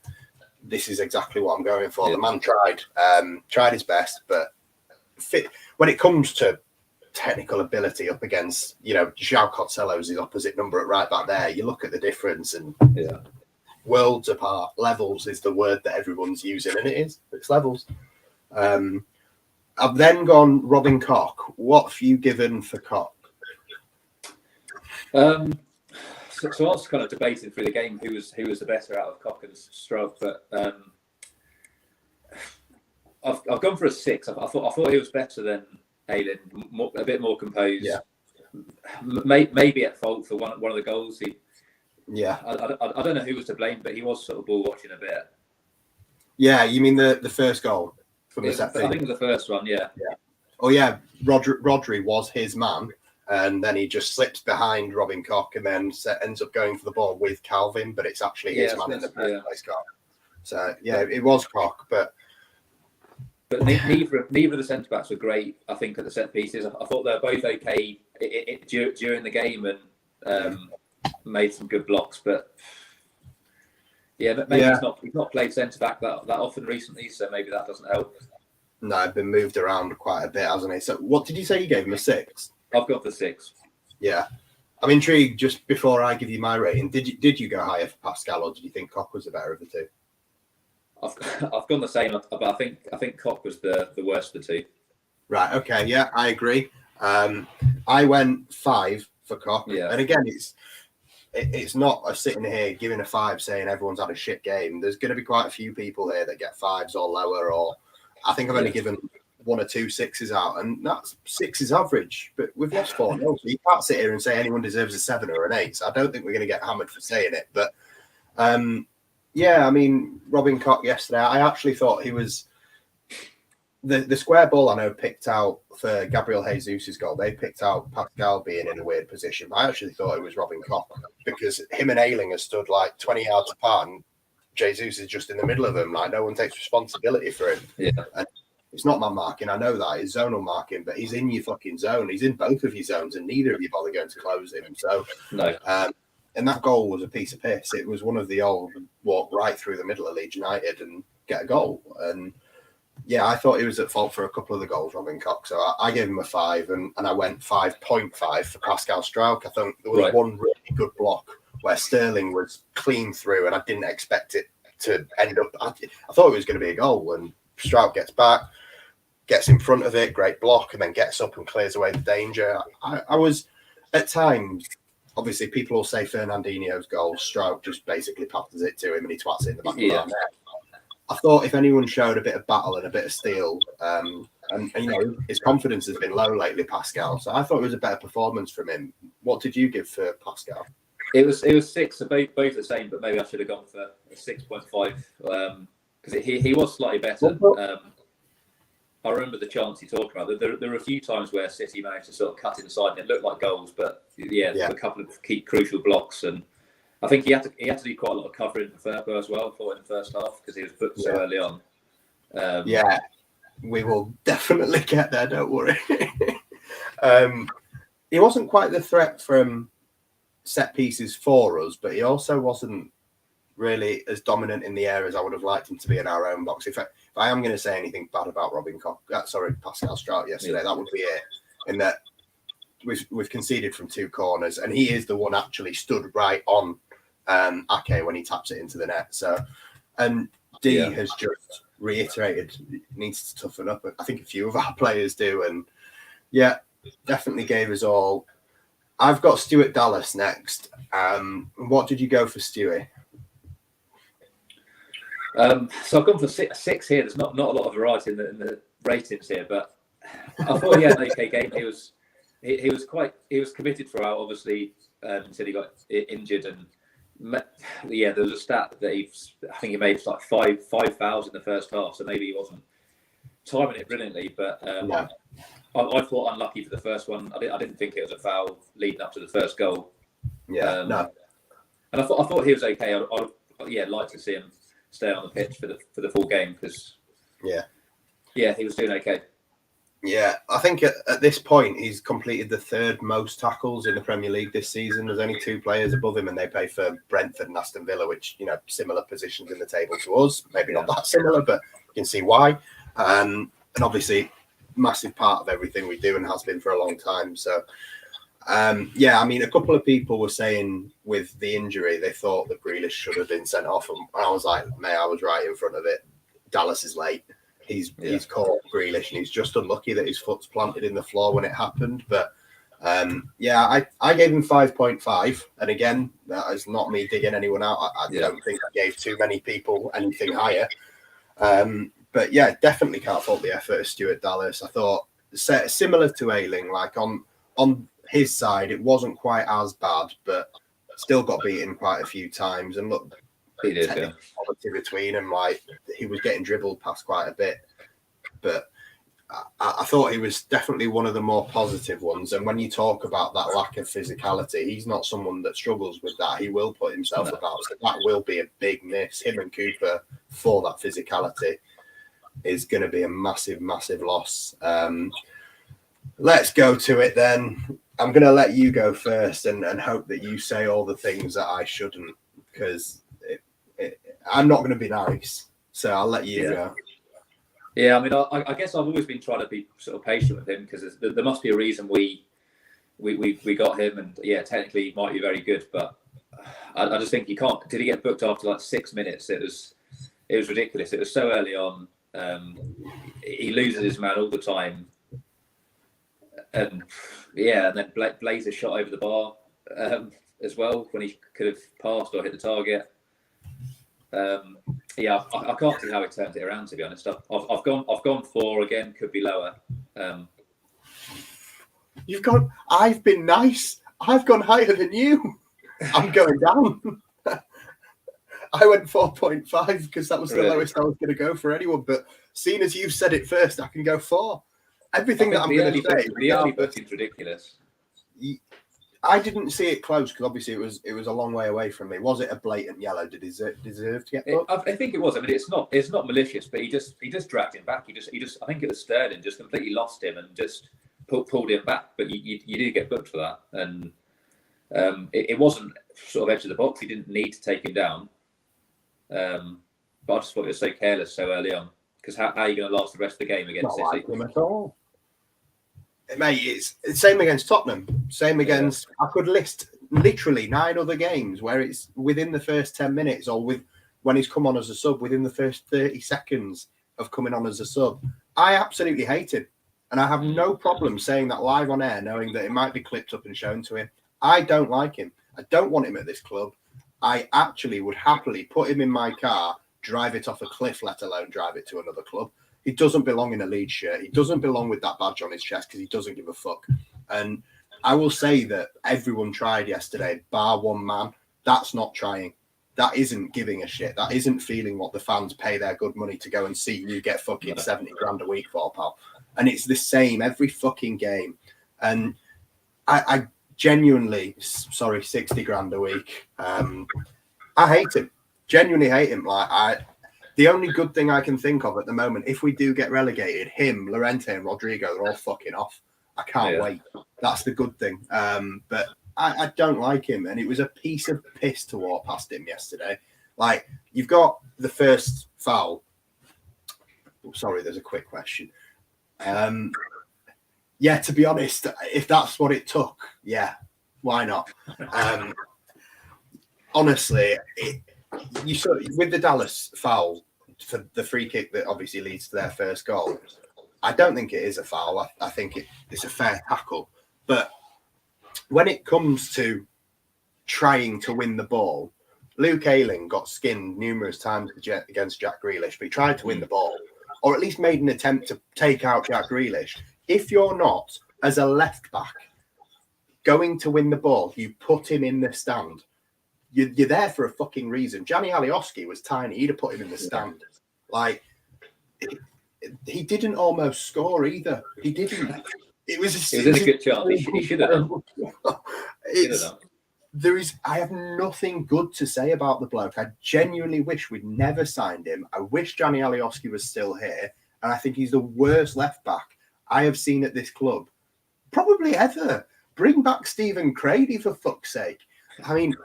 this is exactly what I'm going for. The man tried his best, but when it comes to technical ability up against, João Cancelo's his opposite number at right back there, you look at the difference, and worlds apart. Levels is the word that everyone's using, and it's levels. I've then gone Robin Koch. What have you given for Koch? So I was kind of debating through the game who was the better out of Koch and Stroud, but I've gone for a 6. I thought he was better than Ayling, a bit more composed. Yeah. Maybe at fault for one of the goals. I don't know who was to blame, but he was sort of ball watching a bit. Yeah, you mean the first goal from the set? I think the first one. Yeah. Oh yeah, Rodri was his man. And then he just slips behind Robin Koch and then ends up going for the ball with Calvin, but it's actually his man in the first place, Koch. So, it was Koch. But but neither of the centre backs were great. I think at the set pieces, I thought they were both okay during the game and made some good blocks. But maybe he's not played centre back that often recently, so maybe that doesn't help. No, I've been moved around quite a bit, hasn't he? So, what did you say you gave him, a 6? I've got the 6. Yeah, I'm intrigued. Just before I give you my rating, did you go higher for Pascal, or did you think Koch was the better of the two? I've gone the same, but I think Koch was the worst of the two. Right. Okay. Yeah, I agree. I went 5 for Koch, and again, it's not a sitting here giving a 5 saying everyone's had a shit game. There's going to be quite a few people here that get 5s or lower, or I think I've only given 1 or 2 6s out, and that's 6 is average. But we've lost 4-0, so you can't sit here and say anyone deserves a 7 or an 8. So I don't think we're going to get hammered for saying it. But I mean, Robin Koch yesterday, I actually thought he was the square ball. I know picked out for Gabriel Jesus' goal. They picked out Pascal being in a weird position. I actually thought it was Robin Koch because him and Ayling are stood like 20 yards apart, and Jesus is just in the middle of them. Like no one takes responsibility for him. Yeah. And it's not my marking. I know that. It's zonal marking, but he's in your fucking zone. He's in both of your zones, and neither of you bother going to close him. So, no. And that goal was a piece of piss. It was one of the old walk right through the middle of Leeds United and get a goal. And yeah, I thought he was at fault for a couple of the goals, Robin Koch. So I gave him a 5, and I went 5.5 for Pascal Struijk. I think there was one really good block where Sterling was clean through, and I didn't expect it to end up. I thought it was going to be a goal, and Struijk gets back, gets in front of it, great block, and then gets up and clears away the danger. I was at times. Obviously, people will say Fernandinho's goal, Struijk just basically passes it to him and he twats it in the back of the net. I thought if anyone showed a bit of battle and a bit of steel, and you know, his confidence has been low lately, Pascal. So I thought it was a better performance from him. What did you give for Pascal? It was 6, so both the same, but maybe I should have gone for a 6.5 because he was slightly better. I remember the chance you talked about. There were a few times where City managed to sort of cut inside and it looked like goals, but a couple of key crucial blocks. And I think he had to do quite a lot of covering for Firpo as well, I thought, in the first half because he was booked so early on. We will definitely get there, don't worry. He wasn't quite the threat from set pieces for us, but he also wasn't really as dominant in the air as I would have liked him to be in our own box. If I am going to say anything bad about Pascal Struijk yesterday, that would be it. In that we've conceded from 2 corners, and he is the one actually stood right on Ake when he taps it into the net. So, and D has just reiterated needs to toughen up. I think a few of our players do, and definitely gave us all. I've got Stewart Dallas next. What did you go for, Stewie? So I've gone for 6 here. There's not a lot of variety in the ratings here, but I thought he had an okay game. He was committed throughout, obviously, until he got injured. And there was a stat that I think he made like 5 fouls in the first half, so maybe he wasn't timing it brilliantly. But I thought unlucky for the first one. I didn't think it was a foul leading up to the first goal. And I thought he was okay. I'd like to see him stay on the pitch for the full game because he was doing okay. I think at this point he's completed the 3rd most tackles in the Premier League this season. There's only 2 players above him, and they play for Brentford and Aston Villa, which, you know, similar positions in the table to us. Maybe not that similar, but you can see why. And obviously massive part of everything we do and has been for a long time. So I mean, a couple of people were saying with the injury, they thought that Grealish should have been sent off. And I was like, I was right in front of it. Dallas is late. He's caught Grealish, and he's just unlucky that his foot's planted in the floor when it happened. But I gave him 5.5. And again, that is not me digging anyone out. I don't think I gave too many people anything higher. But definitely can't fault the effort of Stuart Dallas. I thought similar to Ayling, like on his side, it wasn't quite as bad, but still got beaten quite a few times. And look, he did, quality between him, like he was getting dribbled past quite a bit. But I thought he was definitely one of the more positive ones. And when you talk about that lack of physicality, he's not someone that struggles with that. He will put himself about. So that will be a big miss, him and Cooper, for that physicality. is going to be a massive, massive loss. Let's go to it then. I'm going to let you go first and hope that you say all the things that I shouldn't, because I'm not going to be nice. So I'll let you go. Yeah, I mean, I guess I've always been trying to be sort of patient with him, because there must be a reason we got him, and yeah, technically he might be very good, but I just think he can't. Did he get booked after like 6 minutes? It was ridiculous. It was so early on. He loses his man all the time, and yeah, and then Blazer shot over the bar as well when he could have passed or hit the target. Yeah, I can't see how he turns it around, to be honest. I've gone 4 again. Could be lower. I've been nice. I've gone higher than you. I'm going down. I went 4.5 because that was the lowest I was going to go for anyone. But seeing as you've said it first, I can go 4. Everything that I'm going to say. The early booking's ridiculous. I didn't see it close because obviously it was a long way away from me. Was it a blatant yellow? Did he deserve to get booked? I think it was. I mean, it's not malicious, but he just dragged him back. He just I think it was Sterling just completely lost him and just pulled him back. But you did get booked for that, and it wasn't sort of edge of the box. He didn't need to take him down. But I just thought it was so careless so early on, because how are you going to last the rest of the game against City? Not like him at all. Mate, it's same against Tottenham. Same against. I could list literally 9 other games where it's within the first 10 minutes, or when he's come on as a sub within the first 30 seconds of coming on as a sub. I absolutely hate him, and I have no problem saying that live on air, knowing that it might be clipped up and shown to him. I don't like him. I don't want him at this club. I actually would happily put him in my car, drive it off a cliff, let alone drive it to another club. He doesn't belong in a Leeds shirt. He doesn't belong with that badge on his chest because he doesn't give a fuck. And I will say that everyone tried yesterday, bar one man. That's not trying. That isn't giving a shit. That isn't feeling what the fans pay their good money to go and see you get fucking 70 grand a week for, pal. And it's the same every fucking game. And I genuinely, 60 grand a week. I hate him. Genuinely hate him. The only good thing I can think of at the moment, if we do get relegated, him, Llorente and Rodrigo, they're all fucking off. I can't wait. That's the good thing. But I don't like him. And it was a piece of piss to walk past him yesterday. Like, you've got the first foul. Oh, sorry, there's a quick question. Yeah, to be honest, if that's what it took, yeah, why not? Honestly, you saw with the Dallas foul for the free kick that obviously leads to their first goal. I don't think it is a foul. I think it's a fair tackle. But when it comes to trying to win the ball, Luke Ayling got skinned numerous times against Jack Grealish, but he tried to win the ball, or at least made an attempt to take out Jack Grealish. If you're not, as a left back, going to win the ball, you put him in the stand. You're there for a fucking reason. Gianni Alioski was tiny. He'd have put him in the stand. Like, he didn't almost score either. He didn't. It was a good chance. He should have done. I have nothing good to say about the bloke. I genuinely wish we'd never signed him. I wish Gianni Alioski was still here. And I think he's the worst left back I have seen at this club, probably ever. Bring back Stephen Crady, for fuck's sake. I mean,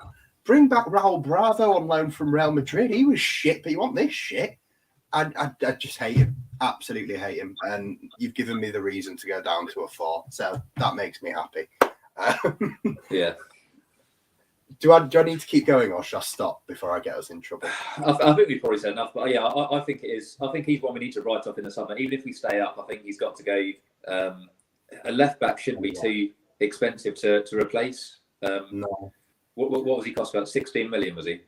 bring back Raul Bravo on loan from Real Madrid. He was shit, but you want this shit? I just hate him. Absolutely hate him. And you've given me the reason to go down to a 4. So that makes me happy. Yeah. Do I need to keep going, or should I stop before I get us in trouble? I think we've probably said enough. But yeah, I think it is. I think he's one we need to write off in the summer. Even if we stay up, I think he's got to go. A left back shouldn't be too expensive to replace. No. What was he cost? About 16 million, was he?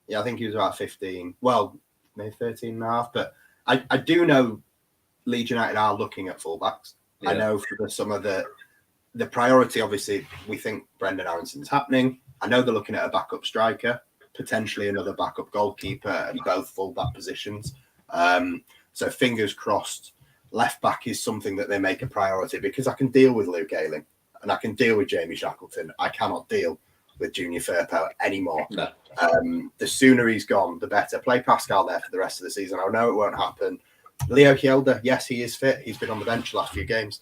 Yeah, I think he was about 15. Well, maybe 13 and a half. But I do know Leeds United are looking at fullbacks. Yeah. I know for some of the priority, obviously, we think Brendan Aronson's happening. I know they're looking at a backup striker, potentially another backup goalkeeper, and both fullback positions. So fingers crossed, left back is something that they make a priority, because I can deal with Luke Ayling and I can deal with Jamie Shackleton. I cannot deal with Junior Firpo anymore. No. The sooner he's gone, the better. Play Pascal there for the rest of the season. I know it won't happen, Leo Hjelde, yes, he is fit. He's been on the bench the last few games.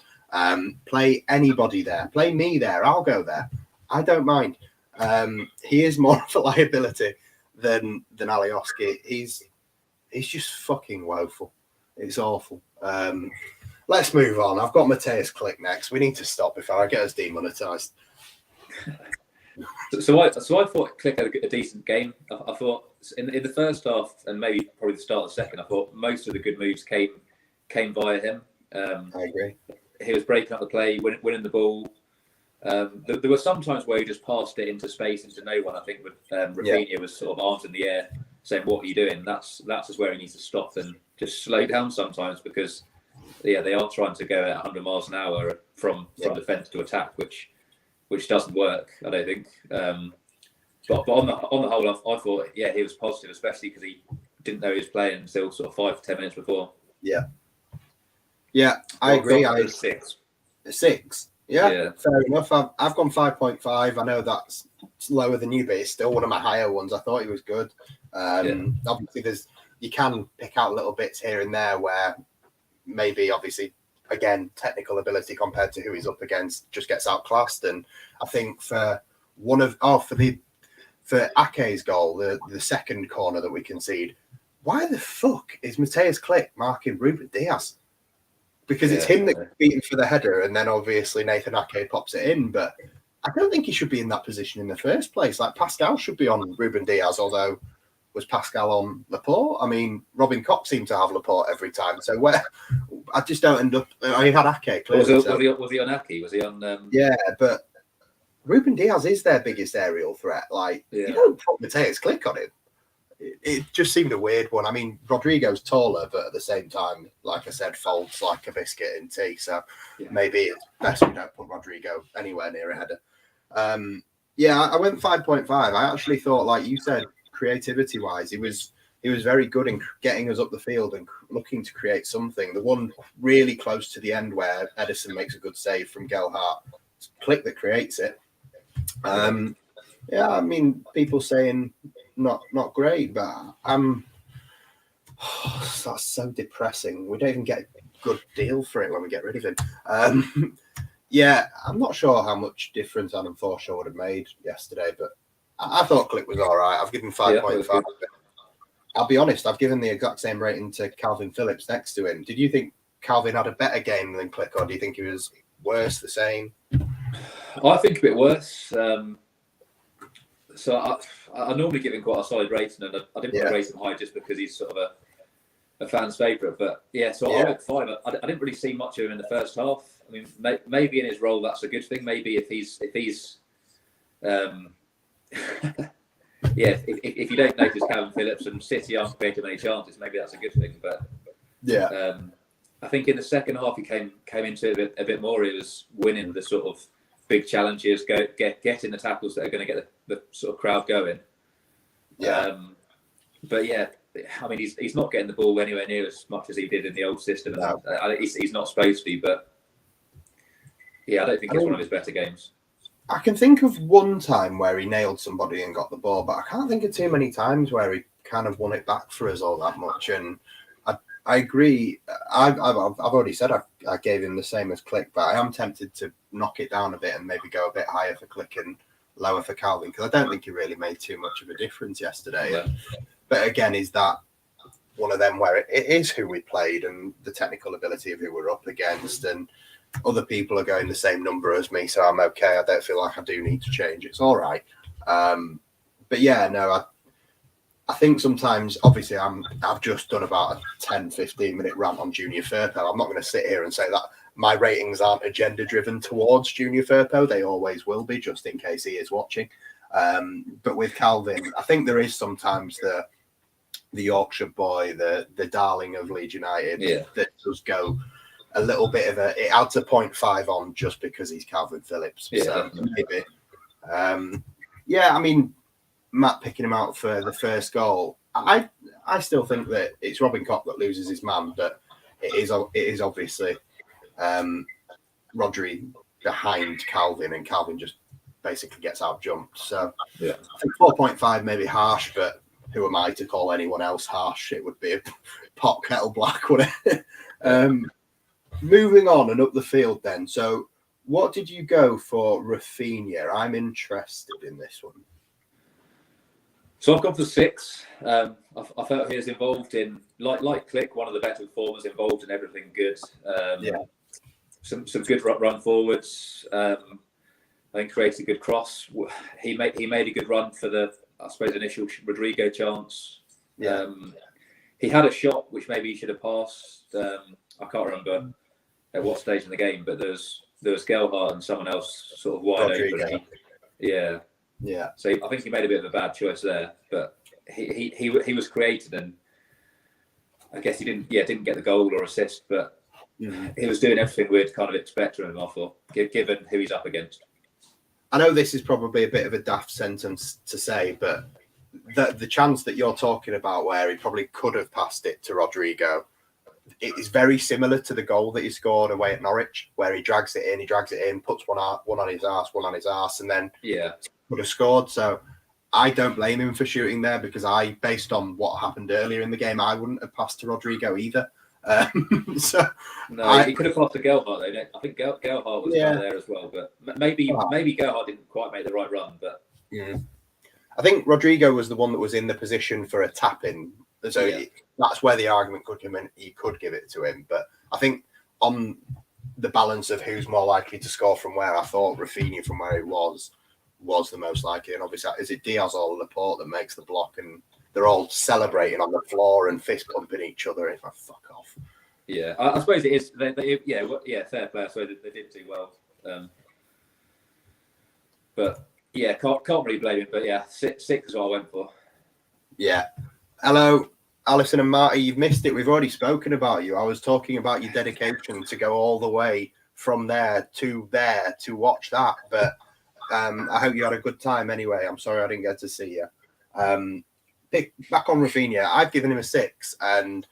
Play anybody there. Play me there. I'll go there. I don't mind. He is more of a liability than Alioski. He's just fucking woeful. It's awful. Let's move on. I've got Matthias 𝐃𝐿 next. We need to stop before I get us demonetised. So I thought 𝐃𝐿 had a decent game. I thought in the first half and maybe probably the start of the second, I thought most of the good moves came via him. I agree. He was breaking up the play, winning the ball. There were some times where he just passed it into space, into no one. I think Rafinha was sort of arms in the air, saying, "What are you doing?" That's just where he needs to stop and just slow down sometimes, because they are trying to go at 100 miles an hour from defence to attack, which doesn't work, I don't think. But on the whole, I thought he was positive, especially because he didn't know he was playing until sort of 5 to 10 minutes before. Yeah, I agree. I was 6. 6. Yeah, fair enough. I've gone 5.5. I know that's lower than you, but it's still one of my higher ones. I thought he was good. Obviously, you can pick out little bits here and there where maybe, obviously, again, technical ability compared to who he's up against just gets outclassed. And I think for Ake's goal, the second corner that we concede, why the fuck is Matthias 𝐃𝐿 marking Ruben Diaz? Because it's him that beat him for the header, and then obviously Nathan Ake pops it in. But I don't think he should be in that position in the first place. Like, Pascal should be on Ruben Diaz, although was Pascal on Laporte? I mean, Robin Koch seemed to have Laporte every time. So I just don't end up. He had Ake. Clearly, was he on Ake? Was he on? Yeah, but Ruben Diaz is their biggest aerial threat. Like, you don't put Matthias 𝐃𝐿 on him. It just seemed a weird one. I mean, Rodrigo's taller, but at the same time, like I said, folds like a biscuit in tea. So maybe it's best we don't put Rodrigo anywhere near a header. I went 5.5. I actually thought, like you said, creativity-wise, he was very good in getting us up the field and looking to create something. The one really close to the end where Edison makes a good save from Gelhardt, it's 𝐃𝐿 that creates it. I mean, people saying not great, but that's so depressing. We don't even get a good deal for it when we get rid of him. I'm not sure how much difference Adam Forshaw would have made yesterday, but I thought 𝐃𝐿 was all right. I've given 5.5. I'll be honest, I've given the exact same rating to Kalvin Phillips next to him. Did you think Kalvin had a better game than 𝐃𝐿, or do you think he was worse, the same? I think a bit worse. So I normally give him quite a solid rating, and I didn't want to rate him high just because he's sort of a fan's favourite. But I went 5. I didn't really see much of him in the first half. I mean, maybe in his role that's a good thing. Maybe if he's if you don't notice Kalvin Phillips and City aren't creating many chances, maybe that's a good thing. But I think in the second half he came into it a bit more. He was winning the sort of big challenges, getting the tackles that are going to get the sort of crowd going. I mean, he's not getting the ball anywhere near as much as he did in the old system. No. He's not supposed to be, but I don't think it's one of his better games. I can think of one time where he nailed somebody and got the ball, but I can't think of too many times where he kind of won it back for us all that much. And I agree. I've already said I gave him the same as 𝐃𝐿, but I am tempted to knock it down a bit and maybe go a bit higher for 𝐃𝐿 and lower for Kalvin, because I don't think he really made too much of a difference yesterday. Yeah. But again, is that one of them where it is who we played and the technical ability of who we're up against, and other people are going the same number as me, so I'm okay. I don't feel like I do need to change. It's all right. I think sometimes, obviously, I've just done about a 10, 15-minute rant on Junior Firpo. I'm not going to sit here and say that my ratings aren't agenda-driven towards Junior Firpo. They always will be, just in case he is watching. But with Kalvin, I think there is sometimes the Yorkshire boy, the darling of Leeds United, that does go a little bit of it adds a 0.5 on just because he's Kalvin Phillips. So maybe. I mean, Matt picking him out for the first goal. I still think that it's Robin Koch that loses his man, but it is obviously Rodri behind Kalvin, and Kalvin just basically gets out jumped. So I think 4.5 maybe harsh, but who am I to call anyone else harsh? It would be a pot kettle black, wouldn't it? Moving on and up the field then. So what did you go for Rafinha? I'm interested in this one. So I've gone for 6. I felt he was involved in, like 𝐃𝐿𝐶, one of the better performers, involved in everything good. Some good run forwards. I think created a good cross. He made a good run for the, I suppose, initial Rodrigo chance. He had a shot which maybe he should have passed. I can't remember at what stage in the game, but there was 𝐃𝐿𝐻𝐃 and someone else sort of wide open. Yeah. So I think he made a bit of a bad choice there, but he was created, and I guess he didn't get the goal or assist, but he was doing everything we'd kind of expect from him, I thought, given who he's up against. I know this is probably a bit of a daft sentence to say, but the chance that you're talking about where he probably could have passed it to Rodrigo, it is very similar to the goal that he scored away at Norwich, where he drags it in, puts one on his arse, and then would have scored. So I don't blame him for shooting there, because based on what happened earlier in the game, I wouldn't have passed to Rodrigo either. He could have passed to 𝐃𝐿𝐻𝐃 though. I think 𝐃𝐿𝐻𝐃 was there as well, but maybe 𝐃𝐿𝐻𝐃 didn't quite make the right run. But I think Rodrigo was the one that was in the position for a tap in, so that's where the argument could come in. He could give it to him, but I think on the balance of who's more likely to score from where, I thought Rafinha from where he was the most likely. And obviously, is it Diaz or Laporte that makes the block, and they're all celebrating on the floor and fist pumping each other? If I fuck off. Yeah, I suppose it is. Fair play. So they did do well. But yeah, can't really blame him. But yeah, 6 is what I went for. Yeah. Hello, Alison and Marty. You've missed it. We've already spoken about you. I was talking about your dedication to go all the way from there to watch that. But I hope you had a good time anyway. I'm sorry I didn't get to see you. Back on Rafinha, I've given him a 6, and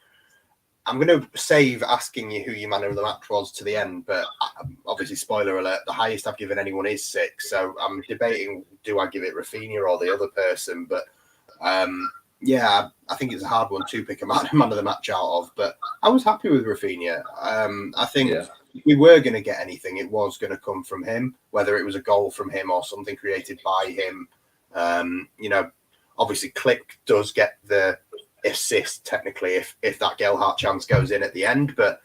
I'm going to save asking you who your man of the match was to the end, but obviously, spoiler alert, the highest I've given anyone is 6. So I'm debating, do I give it Rafinha or the other person? But I think it's a hard one to pick a man of the match out of, but I was happy with Rafinha. I think if we were going to get anything, it was going to come from him, whether it was a goal from him or something created by him. Obviously, 𝐾𝐿𝐶 does get the assist technically if that 𝐃𝐿𝐻𝐃 chance goes in at the end, but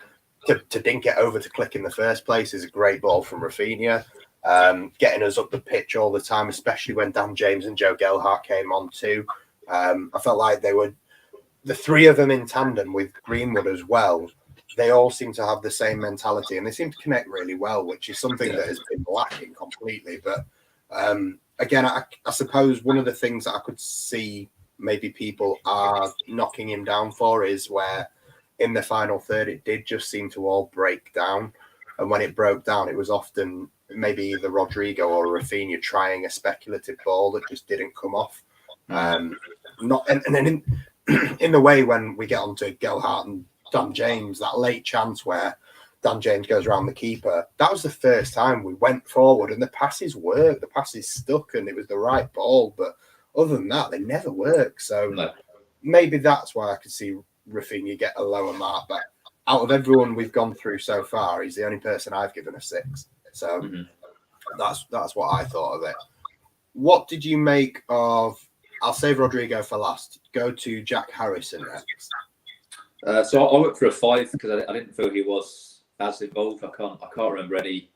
to dink it over to 𝐾𝐿𝐶 in the first place is a great ball from Rafinha, getting us up the pitch all the time, especially when Dan James and Joe 𝐃𝐿𝐻𝐃 came on too. I felt like they were the three of them in tandem with Greenwood as well. They all seem to have the same mentality, and they seem to connect really well, which is something that has been lacking completely. But again, I suppose one of the things that I could see maybe people are knocking him down for is where in the final third it did just seem to all break down, and when it broke down, it was often maybe either Rodrigo or Rafinha trying a speculative ball that just didn't come off. And then in the way when we get onto 𝐃𝐿𝐻𝐃 and Dan James, that late chance where Dan James goes around the keeper, that was the first time we went forward and the passes worked, the passes stuck, and it was the right ball. But other than that, they never work. So maybe that's why I could see Rafinha get a lower mark. But out of everyone we've gone through so far, he's the only person I've given a 6. So that's what I thought of it. What did you make of? I'll save Rodrigo for last. Go to Jack Harrison next. So I went for a 5 because I didn't feel he was as involved. I can't remember any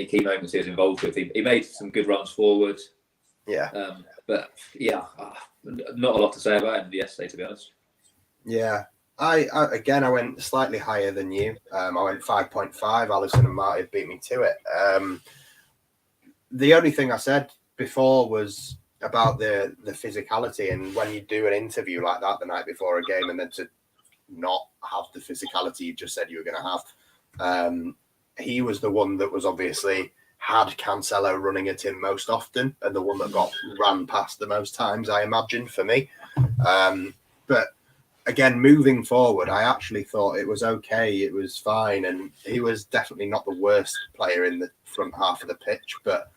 key moments he was involved with. He made some good runs forward. But not a lot to say about him yesterday, to be honest. Yeah, I went slightly higher than you. I went 5.5. Alison and Marty beat me to it. The only thing I said before was about the physicality, and when you do an interview like that the night before a game and then to not have the physicality you just said you were going to have, he was the one that was obviously had Cancelo running at him most often, and the one that got ran past the most times, I imagine, for me. But again, moving forward, I actually thought it was okay, it was fine, and he was definitely not the worst player in the front half of the pitch, but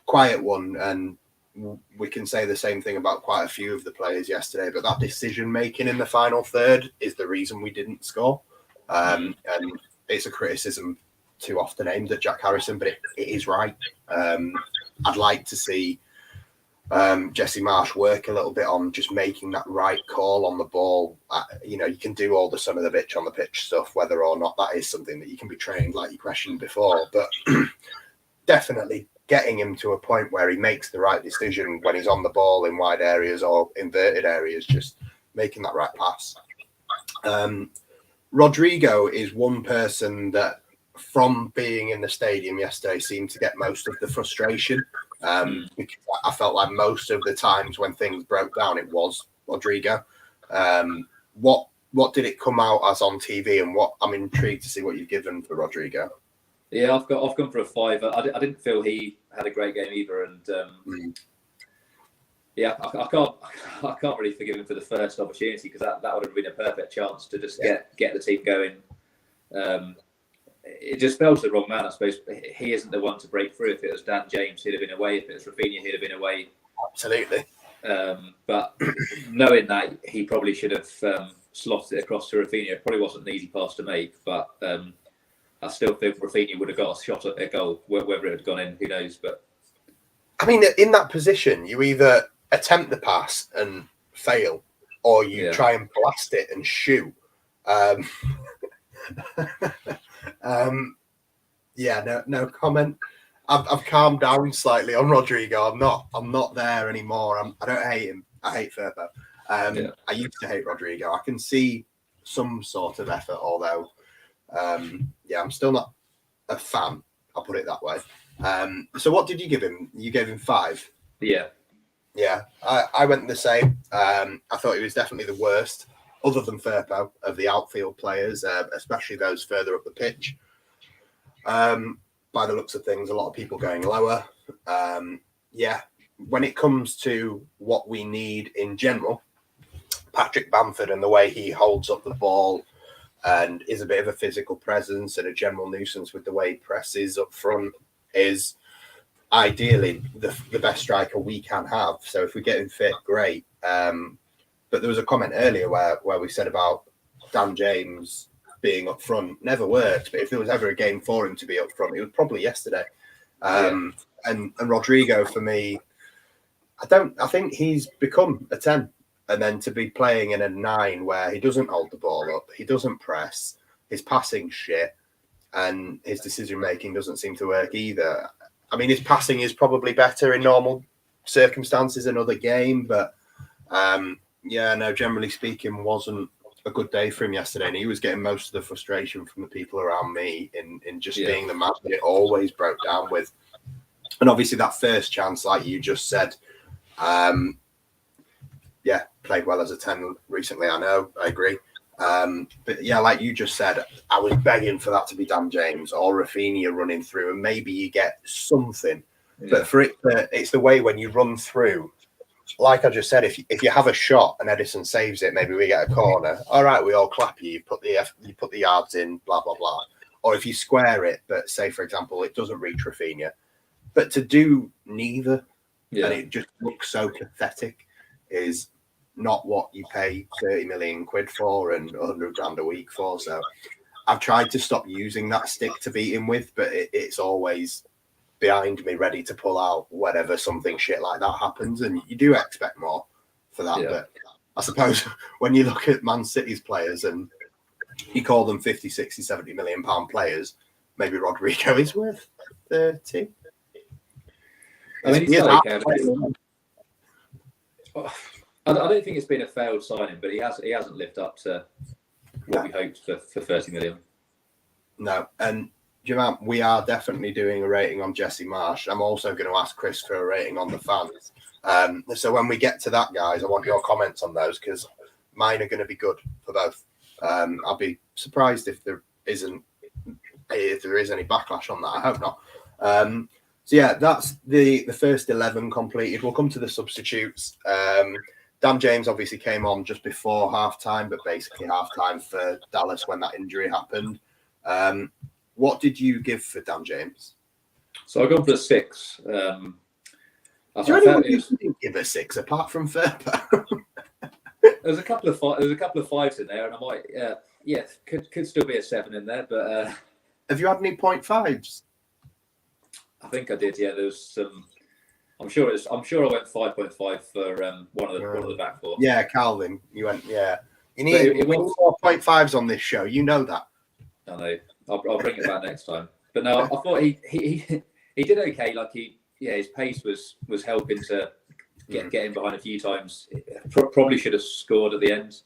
quiet one, and we can say the same thing about quite a few of the players yesterday, but that decision making in the final third is the reason we didn't score. And it's a criticism too often aimed at Jack Harrison, but it is right. I'd like to see Jesse Marsch work a little bit on just making that right call on the ball. You can do all the son of the bitch on the pitch stuff, whether or not that is something that you can be trained, like you questioned before, but definitely getting him to a point where he makes the right decision when he's on the ball in wide areas or inverted areas, just making that right pass. Rodrigo is one person that, from being in the stadium yesterday, seemed to get most of the frustration. Because I felt like most of the times when things broke down, it was Rodrigo. What did it come out as on TV, and what I'm intrigued to see what you've given for Rodrigo. Yeah, I've gone for a 5. I didn't feel he had a great game either, and yeah, I can't really forgive him for the first opportunity, because that would have been a perfect chance to just get the team going. It just fell to the wrong man, I suppose. He isn't the one to break through. If it was Dan James, he'd have been away. If it was Rafinha, he'd have been away. Absolutely. But knowing that, he probably should have slotted it across to Rafinha. It probably wasn't an easy pass to make, but I still think Rafinha would have got a shot at a goal. Whether it had gone in, who knows? But I mean, in that position, you either attempt the pass and fail, or you try and blast it and shoot. No comment. I've calmed down slightly on Rodrigo. I'm not there anymore. I don't hate him. I hate Firpo. I used to hate Rodrigo. I can see some sort of effort, although I'm still not a fan. I'll put it that way. So what did you give him? You gave him 5. Yeah, I went the same. I thought he was definitely the worst, other than Firpo, of the outfield players, especially those further up the pitch. By the looks of things, a lot of people going lower. When it comes to what we need in general, Patrick Bamford and the way he holds up the ball and is a bit of a physical presence and a general nuisance with the way he presses up front is ideally the best striker we can have. So if we get him fit, great. But there was a comment earlier where we said about Dan James being up front never worked. But if there was ever a game for him to be up front, it was probably yesterday. And Rodrigo, for me, I think he's become a 10. And then to be playing in a 9 where he doesn't hold the ball up, he doesn't press, his passing shit, and his decision making doesn't seem to work either. I mean, his passing is probably better in normal circumstances, another game, but generally speaking, wasn't a good day for him yesterday, and he was getting most of the frustration from the people around me in just being the man that it always broke down with. And obviously that first chance, like you just said, played well as a 10 recently, I know, I agree. But yeah, like you just said, I was begging for that to be Dan James or Rafinha running through, and maybe you get something. Yeah. But for it, it's the way when you run through, like I just said, if you have a shot and Edison saves it, maybe we get a corner. All right, we all clap you. You put the yards in, blah blah blah. Or if you square it, but say for example it doesn't reach Rafinha, but to do neither, and it just looks so pathetic, is not what you pay 30 million quid for and 100 grand a week for. So I've tried to stop using that stick to beat him with, but it's always behind me, ready to pull out whenever something shit like that happens. And you do expect more for that. But I suppose when you look at Man City's players and you call them 50, 60, 70 million pound players, maybe Rodrigo is worth 30. I mean, I don't think it's been a failed signing, but he hasn't lived up to what we hoped for 30 million. No, and Jamal, we are definitely doing a rating on Jesse Marsch. I'm also going to ask Chris for a rating on the fans. So when we get to that, guys, I want your comments on those because mine are going to be good for both. I'll be surprised if there is any backlash on that. I hope not. So yeah, that's the first 11 completed. We'll come to the substitutes. Dan James obviously came on just before half-time, but basically half-time for Dallas when that injury happened. What did you give for Dan James? So I got for a 6. Is there anyone who didn't give a 6 apart from Firpo? There's a couple of 5s in there, and I might, could still be a 7 in there. But have you had any 0.5s? I think I did. Yeah, there was some. I'm sure I went 5.5 for one of the back four. Yeah, Calvin, you went. Yeah, you need more 0.5s on this show. You know that. I know. I'll bring it back next time. But no, I thought he did okay. Like his pace was helping to get him behind a few times. Probably should have scored at the end.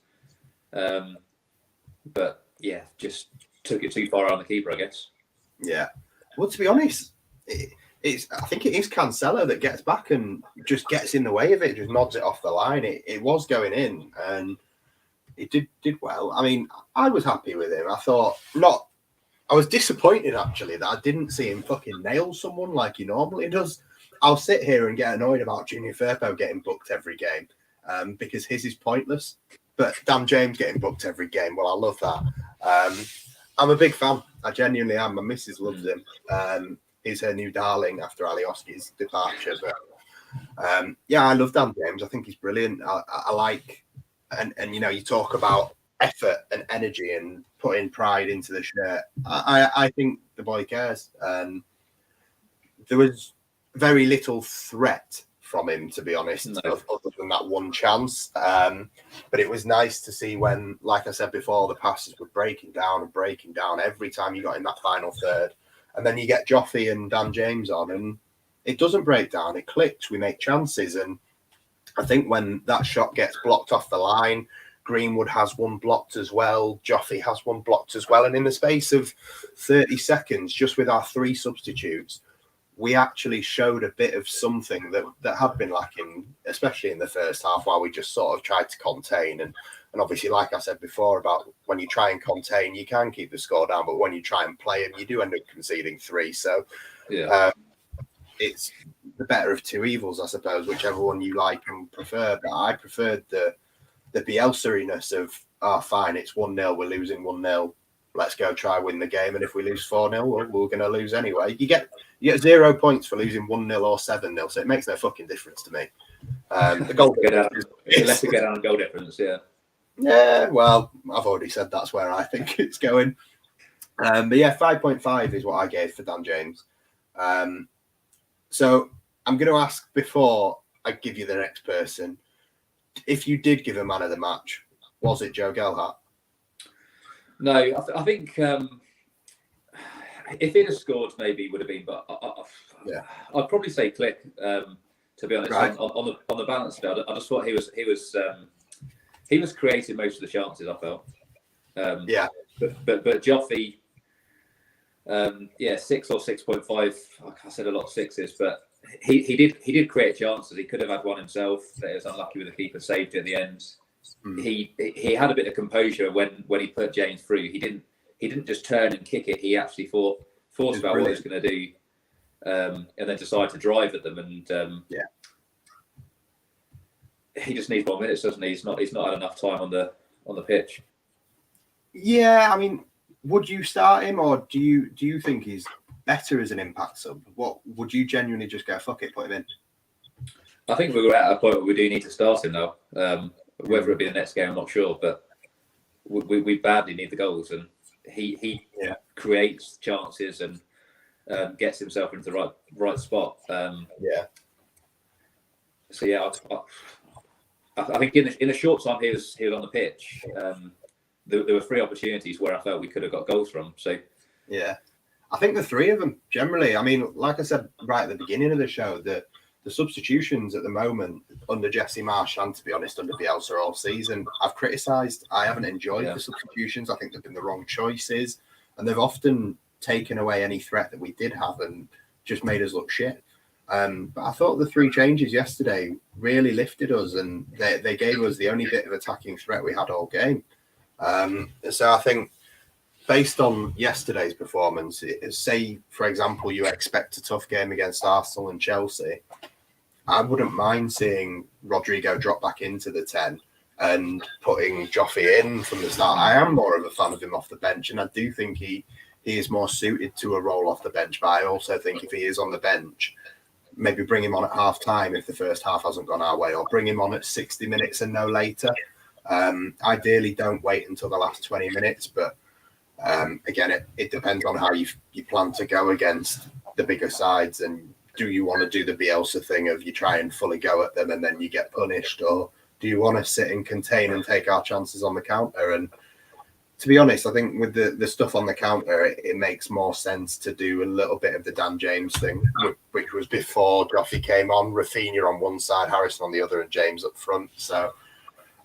But yeah, just took it too far on the keeper, I guess. Yeah. Well, to be honest, I think it is Cancelo that gets back and just gets in the way of it, just nods it off the line. It was going in, and it did well. I mean, I was happy with him. I was disappointed actually that I didn't see him fucking nail someone like he normally does. I'll sit here and get annoyed about Junior Firpo getting booked every game because his is pointless. But Dan James getting booked every game, well, I love that. I'm a big fan. I genuinely am. My missus loves him. He's her new darling after Alioski's departure. But I love Dan James. I think he's brilliant. I like, and you talk about effort and energy and putting pride into the shirt. I think the boy cares. There was very little threat from him, to be honest, other than that one chance. But it was nice to see when, like I said before, the passes were breaking down every time you got in that final third. And then you get Joffy and Dan James on, and it doesn't break down. It clicks. We make chances. And I think when that shot gets blocked off the line, Greenwood has one blocked as well. Joffy has one blocked as well. And in the space of 30 seconds, just with our 3 substitutes, we actually showed a bit of something that had been lacking, especially in the first half, while we just sort of tried to contain. And obviously, like I said before, about when you try and contain, you can keep the score down, but when you try and play them, you do end up conceding 3. So it's the better of 2 evils, I suppose, whichever one you like and prefer. But I preferred the Bielsa-iness of, fine, it's 1-0, we're losing 1-0. Let's go try win the game. And if we lose 4-0, well, we're going to lose anyway. You get 0 points for losing 1-0 or 7-0, so it makes no fucking difference to me. The goal difference, let's get down on goal difference, yeah. Yeah, well, I've already said that's where I think it's going. But yeah, 5.5 is what I gave for Dan James. So I'm going to ask before I give you the next person, if you did give a man of the match, was it Joe Gelhardt? No, I think if he'd have scored, maybe it would have been. But I'd probably say Click. To be honest, right. on the balance of it, I just thought he was creating most of the chances. I felt. But Joffy, 6 or 6.5. I said a lot of 6s, but he did create chances. He could have had one himself. That he was unlucky with the keeper, saved it at the end. He had a bit of composure when he put James through. He didn't just turn and kick it. He actually thought about what he was going to do, and then decided to drive at them. And he just needs more minutes, doesn't he? He's not had enough time on the pitch. Yeah, I mean, would you start him, or do you think he's better as an impact sub? What would you genuinely just go fuck it, put him in? I think we're at a point where we do need to start him now. Whether it be the next game, I'm not sure, but we badly need the goals, and he creates chances and gets himself into the right spot. So yeah, I think in a short time he was on the pitch. There were 3 opportunities where I felt we could have got goals from. So yeah, I think the 3 of them generally. I mean, like I said right at the beginning of the show, the substitutions at the moment under Jesse Marsh and, to be honest, under Bielsa all season, I've criticised. I haven't enjoyed the substitutions. I think they've been the wrong choices, and they've often taken away any threat that we did have and just made us look shit. But I thought the 3 changes yesterday really lifted us, and they gave us the only bit of attacking threat we had all game. So I think, based on yesterday's performance, say, for example, you expect a tough game against Arsenal and Chelsea, I wouldn't mind seeing Rodrigo drop back into the 10 and putting Joffy in from the start. I am more of a fan of him off the bench, and I do think he is more suited to a role off the bench. But I also think if he is on the bench, maybe bring him on at half time if the first half hasn't gone our way, or bring him on at 60 minutes and no later. Ideally, don't wait until the last 20 minutes, but again, it depends on how you plan to go against the bigger sides, and do you want to do the Bielsa thing of you try and fully go at them and then you get punished, or do you want to sit and contain and take our chances on the counter? And to be honest, I think with the stuff on the counter, it makes more sense to do a little bit of the Dan James thing, which was before Joffy came on, Rafinha on one side, Harrison on the other, and James up front. So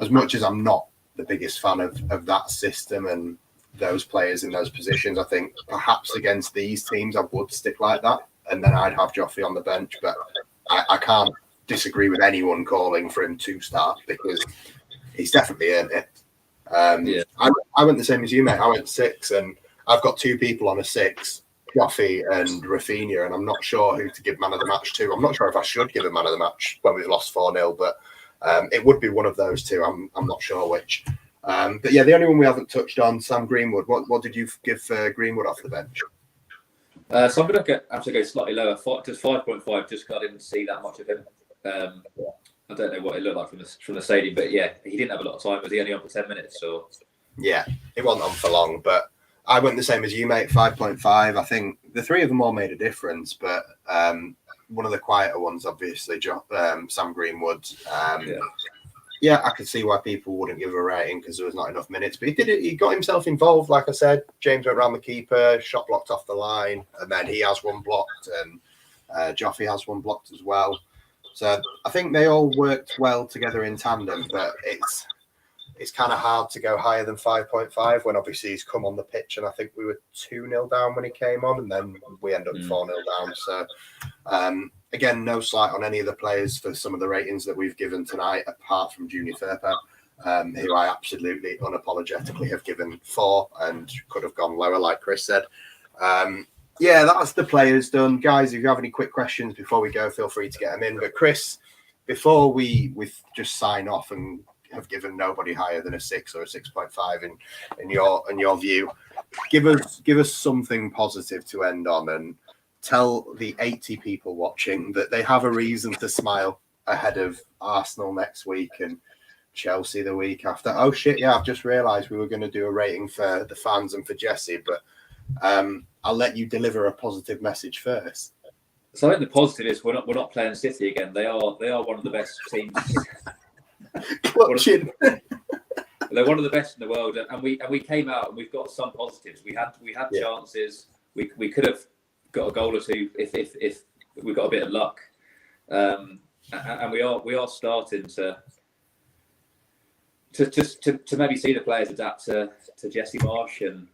as much as I'm not the biggest fan of that system and those players in those positions, I think perhaps against these teams I would stick like that, and then I'd have Joffy on the bench. But I can't disagree with anyone calling for him to start, because he's definitely earned it. I went the same as you, mate. I went 6, and I've got 2 people on a 6, Joffy and Rafinha, and I'm not sure who to give man of the match to. I'm not sure if I should give a man of the match when we've lost 4-0, but it would be one of those 2. I'm not sure which. But yeah, the only one we haven't touched on, Sam Greenwood. What did you give Greenwood off the bench? So I'm going to have to go slightly lower, just 5.5, just because I didn't see that much of him. I don't know what it looked like from the stadium, but yeah, he didn't have a lot of time. Was he only on for 10 minutes? Or yeah, it wasn't on for long, but I went the same as you, mate. 5.5. I think the 3 of them all made a difference, but one of the quieter ones, obviously, Sam Greenwood. Yeah, I could see why people wouldn't give a rating because there was not enough minutes. But he did it. He got himself involved, like I said. James went round the keeper, shot blocked off the line, and then he has one blocked, and Joffy has one blocked as well. So I think they all worked well together in tandem, but it's kind of hard to go higher than 5.5 when obviously he's come on the pitch, and I think we were 2-0 down when he came on, and then we end up 4-0 down. So again, no slight on any of the players for some of the ratings that we've given tonight, apart from Junior Firpo, who I absolutely unapologetically have given 4 and could have gone lower, like Chris said. Yeah, that's the players done. Guys, if you have any quick questions before we go, feel free to get them in. But Chris, before we just sign off and have given nobody higher than a 6 or a 6.5 in your view, give us something positive to end on, and tell the 80 people watching that they have a reason to smile ahead of Arsenal next week and Chelsea the week after. Oh shit, yeah, I've just realised we were going to do a rating for the fans and for Jesse, but I'll let you deliver a positive message first. So I think the positive is we're not playing City again. They are one of the best teams. They're one of the best in the world, and we came out and we've got some positives. We had chances. We could have got a goal or 2 if we got a bit of luck, and we are starting to maybe see the players adapt to Jesse Marsch, and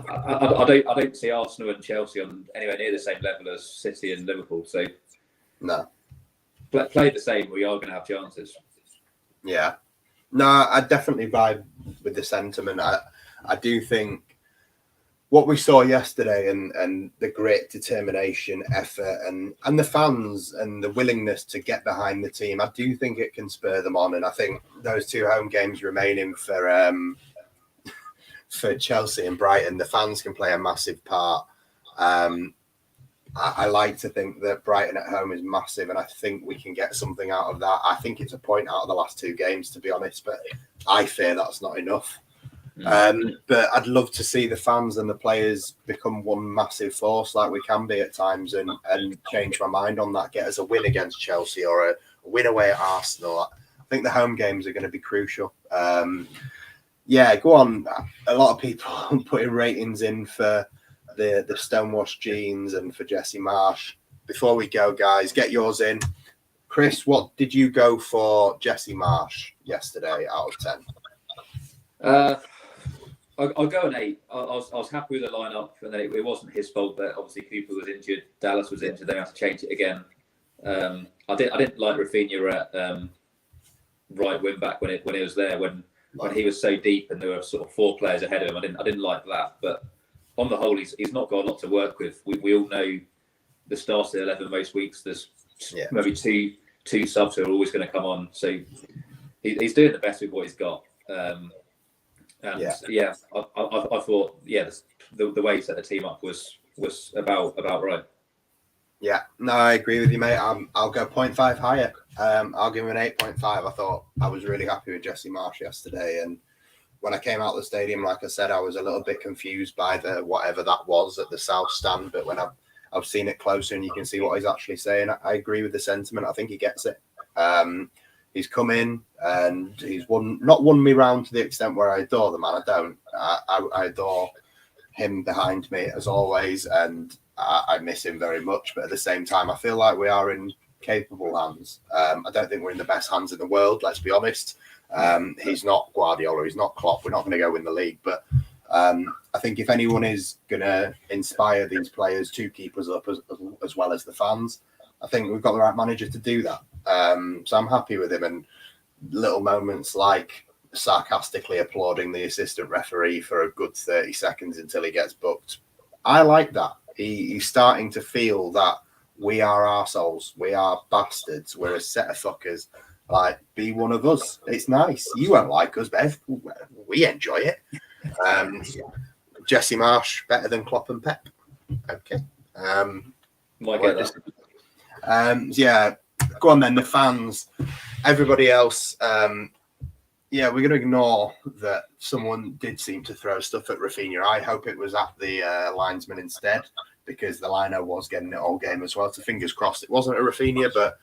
I don't see Arsenal and Chelsea on anywhere near the same level as City and Liverpool. So no, play the same. We are going to have chances. Yeah, no, I definitely vibe with the sentiment. I do think what we saw yesterday and the grit, determination, effort, and the fans and the willingness to get behind the team, I do think it can spur them on. And I think those 2 home games remaining for Chelsea and Brighton, the fans can play a massive part. I like to think that Brighton at home is massive, and I think we can get something out of that. I think it's a point out of the last 2 games, to be honest, but I fear that's not enough. But I'd love to see the fans and the players become one massive force like we can be at times, and change my mind on that, get us a win against Chelsea or a win away at Arsenal. I think the home games are going to be crucial. Yeah, go on. A lot of people putting ratings in for the stonewashed jeans and for Jesse Marsch. Before we go, guys, get yours in. Chris, what did you go for Jesse Marsch yesterday out of 10? I'll go an 8. I was happy with the lineup, and it wasn't his fault that obviously Cooper was injured, Dallas was injured. They had to change it again. I didn't like Rafinha at right wing back when he was there, when he was so deep and there were sort of 4 players ahead of him. I didn't like that, but on the whole, he's not got a lot to work with. We all know the start of the 11 most weeks. There's maybe two subs who are always going to come on. So he's doing the best with what he's got. I thought the way he set the team up was about right. Yeah, no, I agree with you, mate. I'll go 0.5 higher. I'll give him an 8.5. I thought I was really happy with Jesse Marsch yesterday, and when I came out of the stadium, like I said, I was a little bit confused by the whatever that was at the south stand. But when I've seen it closer and you can see what he's actually saying, I agree with the sentiment. I think he gets it. He's come in and he's not won me round to the extent where I adore the man. I don't. I adore him behind me as always, and I miss him very much. But at the same time, I feel like we are in capable hands. I don't think we're in the best hands in the world. Let's be honest. He's not Guardiola. He's not Klopp. We're not going to go win the league. But I think if anyone is going to inspire these players to keep us up as well as the fans, I think we've got the right manager to do that. So I'm happy with him. And little moments like sarcastically applauding the assistant referee for a good 30 seconds until he gets booked. I like that. He's starting to feel that we are arseholes. We are bastards. We're a set of fuckers. Like, be one of us. It's nice. You won't like us, but we enjoy it. Jesse Marsch, better than Klopp and Pep. Okay. Might get that. Yeah, go on then. The fans, everybody else. Yeah, we're going to ignore that someone did seem to throw stuff at Rafinha. I hope it was at the linesman instead, because the lino was getting it all game as well. So fingers crossed it wasn't a Rafinha, but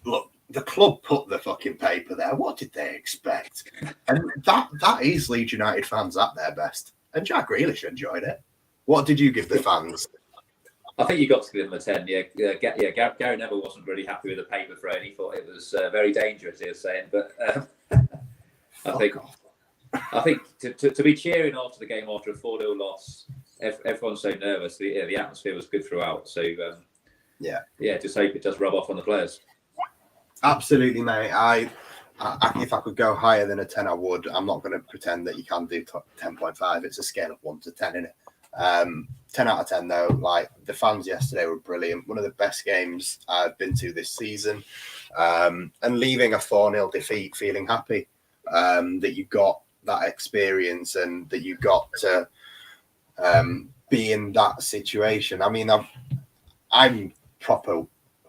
look, the club put the fucking paper there. What did they expect? And that is Leeds United fans at their best. And Jack Grealish enjoyed it. What did you give the fans? I think you got to give them a 10. Gary Neville wasn't really happy with the paper throw, and he thought it was very dangerous, he was saying. But I think to be cheering after the game after a 4-0 loss, everyone's so nervous. The atmosphere was good throughout. So just hope it does rub off on the players. Absolutely, mate. If I could go higher than a 10, I would. I'm not going to pretend that you can do 10.5. It's a scale of 1 to 10, isn't it? 10 out of 10 though. Like, the fans yesterday were brilliant. One of the best games I've been to this season, and leaving a 4-0 defeat feeling happy that you got that experience and that you got to be in that situation. I mean, I'm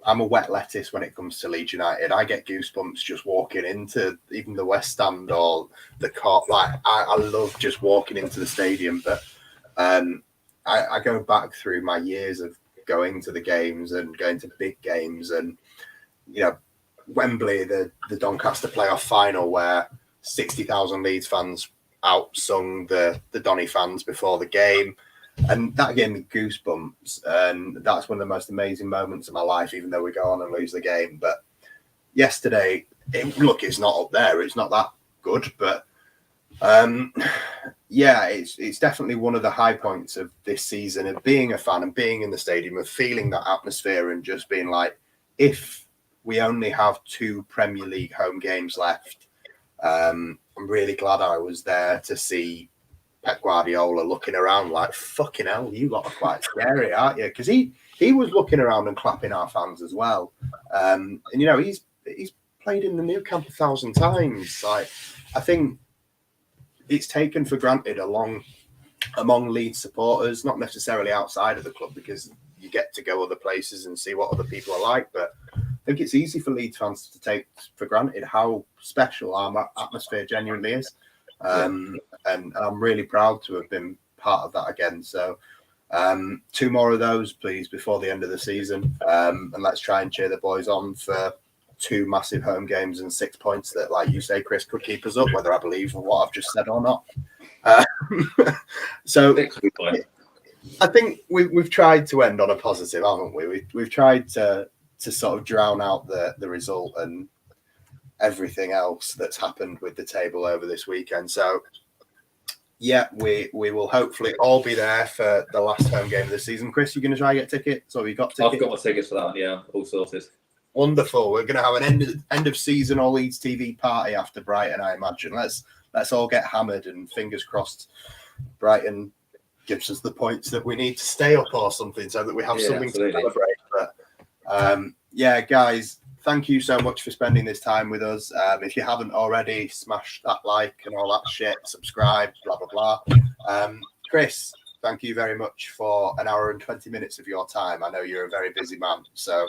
a wet lettuce when it comes to Leeds United. I get goosebumps just walking into even the West Stand or the Kop. Like, I love just walking into the stadium. But I go back through my years of going to the games and going to big games, and Wembley, the Doncaster playoff final, where 60,000 Leeds fans outsung the Donny fans before the game. And that gave me goosebumps. And that's one of the most amazing moments of my life, even though we go on and lose the game. But yesterday, it's not up there. It's not that good. But it's definitely one of the high points of this season, of being a fan and being in the stadium, of feeling that atmosphere and just being like, if we only have 2 Premier League home games left, I'm really glad I was there to see Pep Guardiola looking around like, fucking hell, you lot are quite scary, aren't you? Because he was looking around and clapping our fans as well. And he's played in the new camp 1,000 times. Like, I think it's taken for granted among Leeds supporters, not necessarily outside of the club, because you get to go other places and see what other people are like. But I think it's easy for Leeds fans to take for granted how special our atmosphere genuinely is. And I'm really proud to have been part of that again. So 2 more of those, please, before the end of the season. And let's try and cheer the boys on for 2 massive home games and 6 points that, like you say, Chris, could keep us up, whether I believe what I've just said or not. So I think we've tried to end on a positive, haven't we? We've tried to sort of drown out the result and everything else that's happened with the table over this weekend. So yeah, we will hopefully all be there for the last home game of the season. Chris, you're going to try and get tickets? Or you got tickets? I've got my tickets for that one, yeah, all sorted. Wonderful. We're going to have an end of season All Leeds TV party after Brighton, I imagine. Let's all get hammered, and fingers crossed Brighton gives us the points that we need to stay up or something, so that we have something to celebrate. But guys, thank you so much for spending this time with us. If you haven't already, smash that like and all that shit, subscribe, blah, blah, blah. Chris, thank you very much for an hour and 20 minutes of your time. I know you're a very busy man, so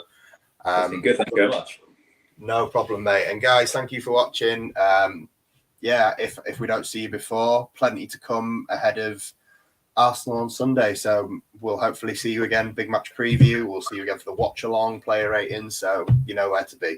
That's been good. Thank you very much. No problem, mate. And guys, thank you for watching. If we don't see you before, plenty to come ahead of Arsenal on Sunday. So we'll hopefully see you again. Big match preview. We'll see you again for the watch along, player ratings. So you know where to be.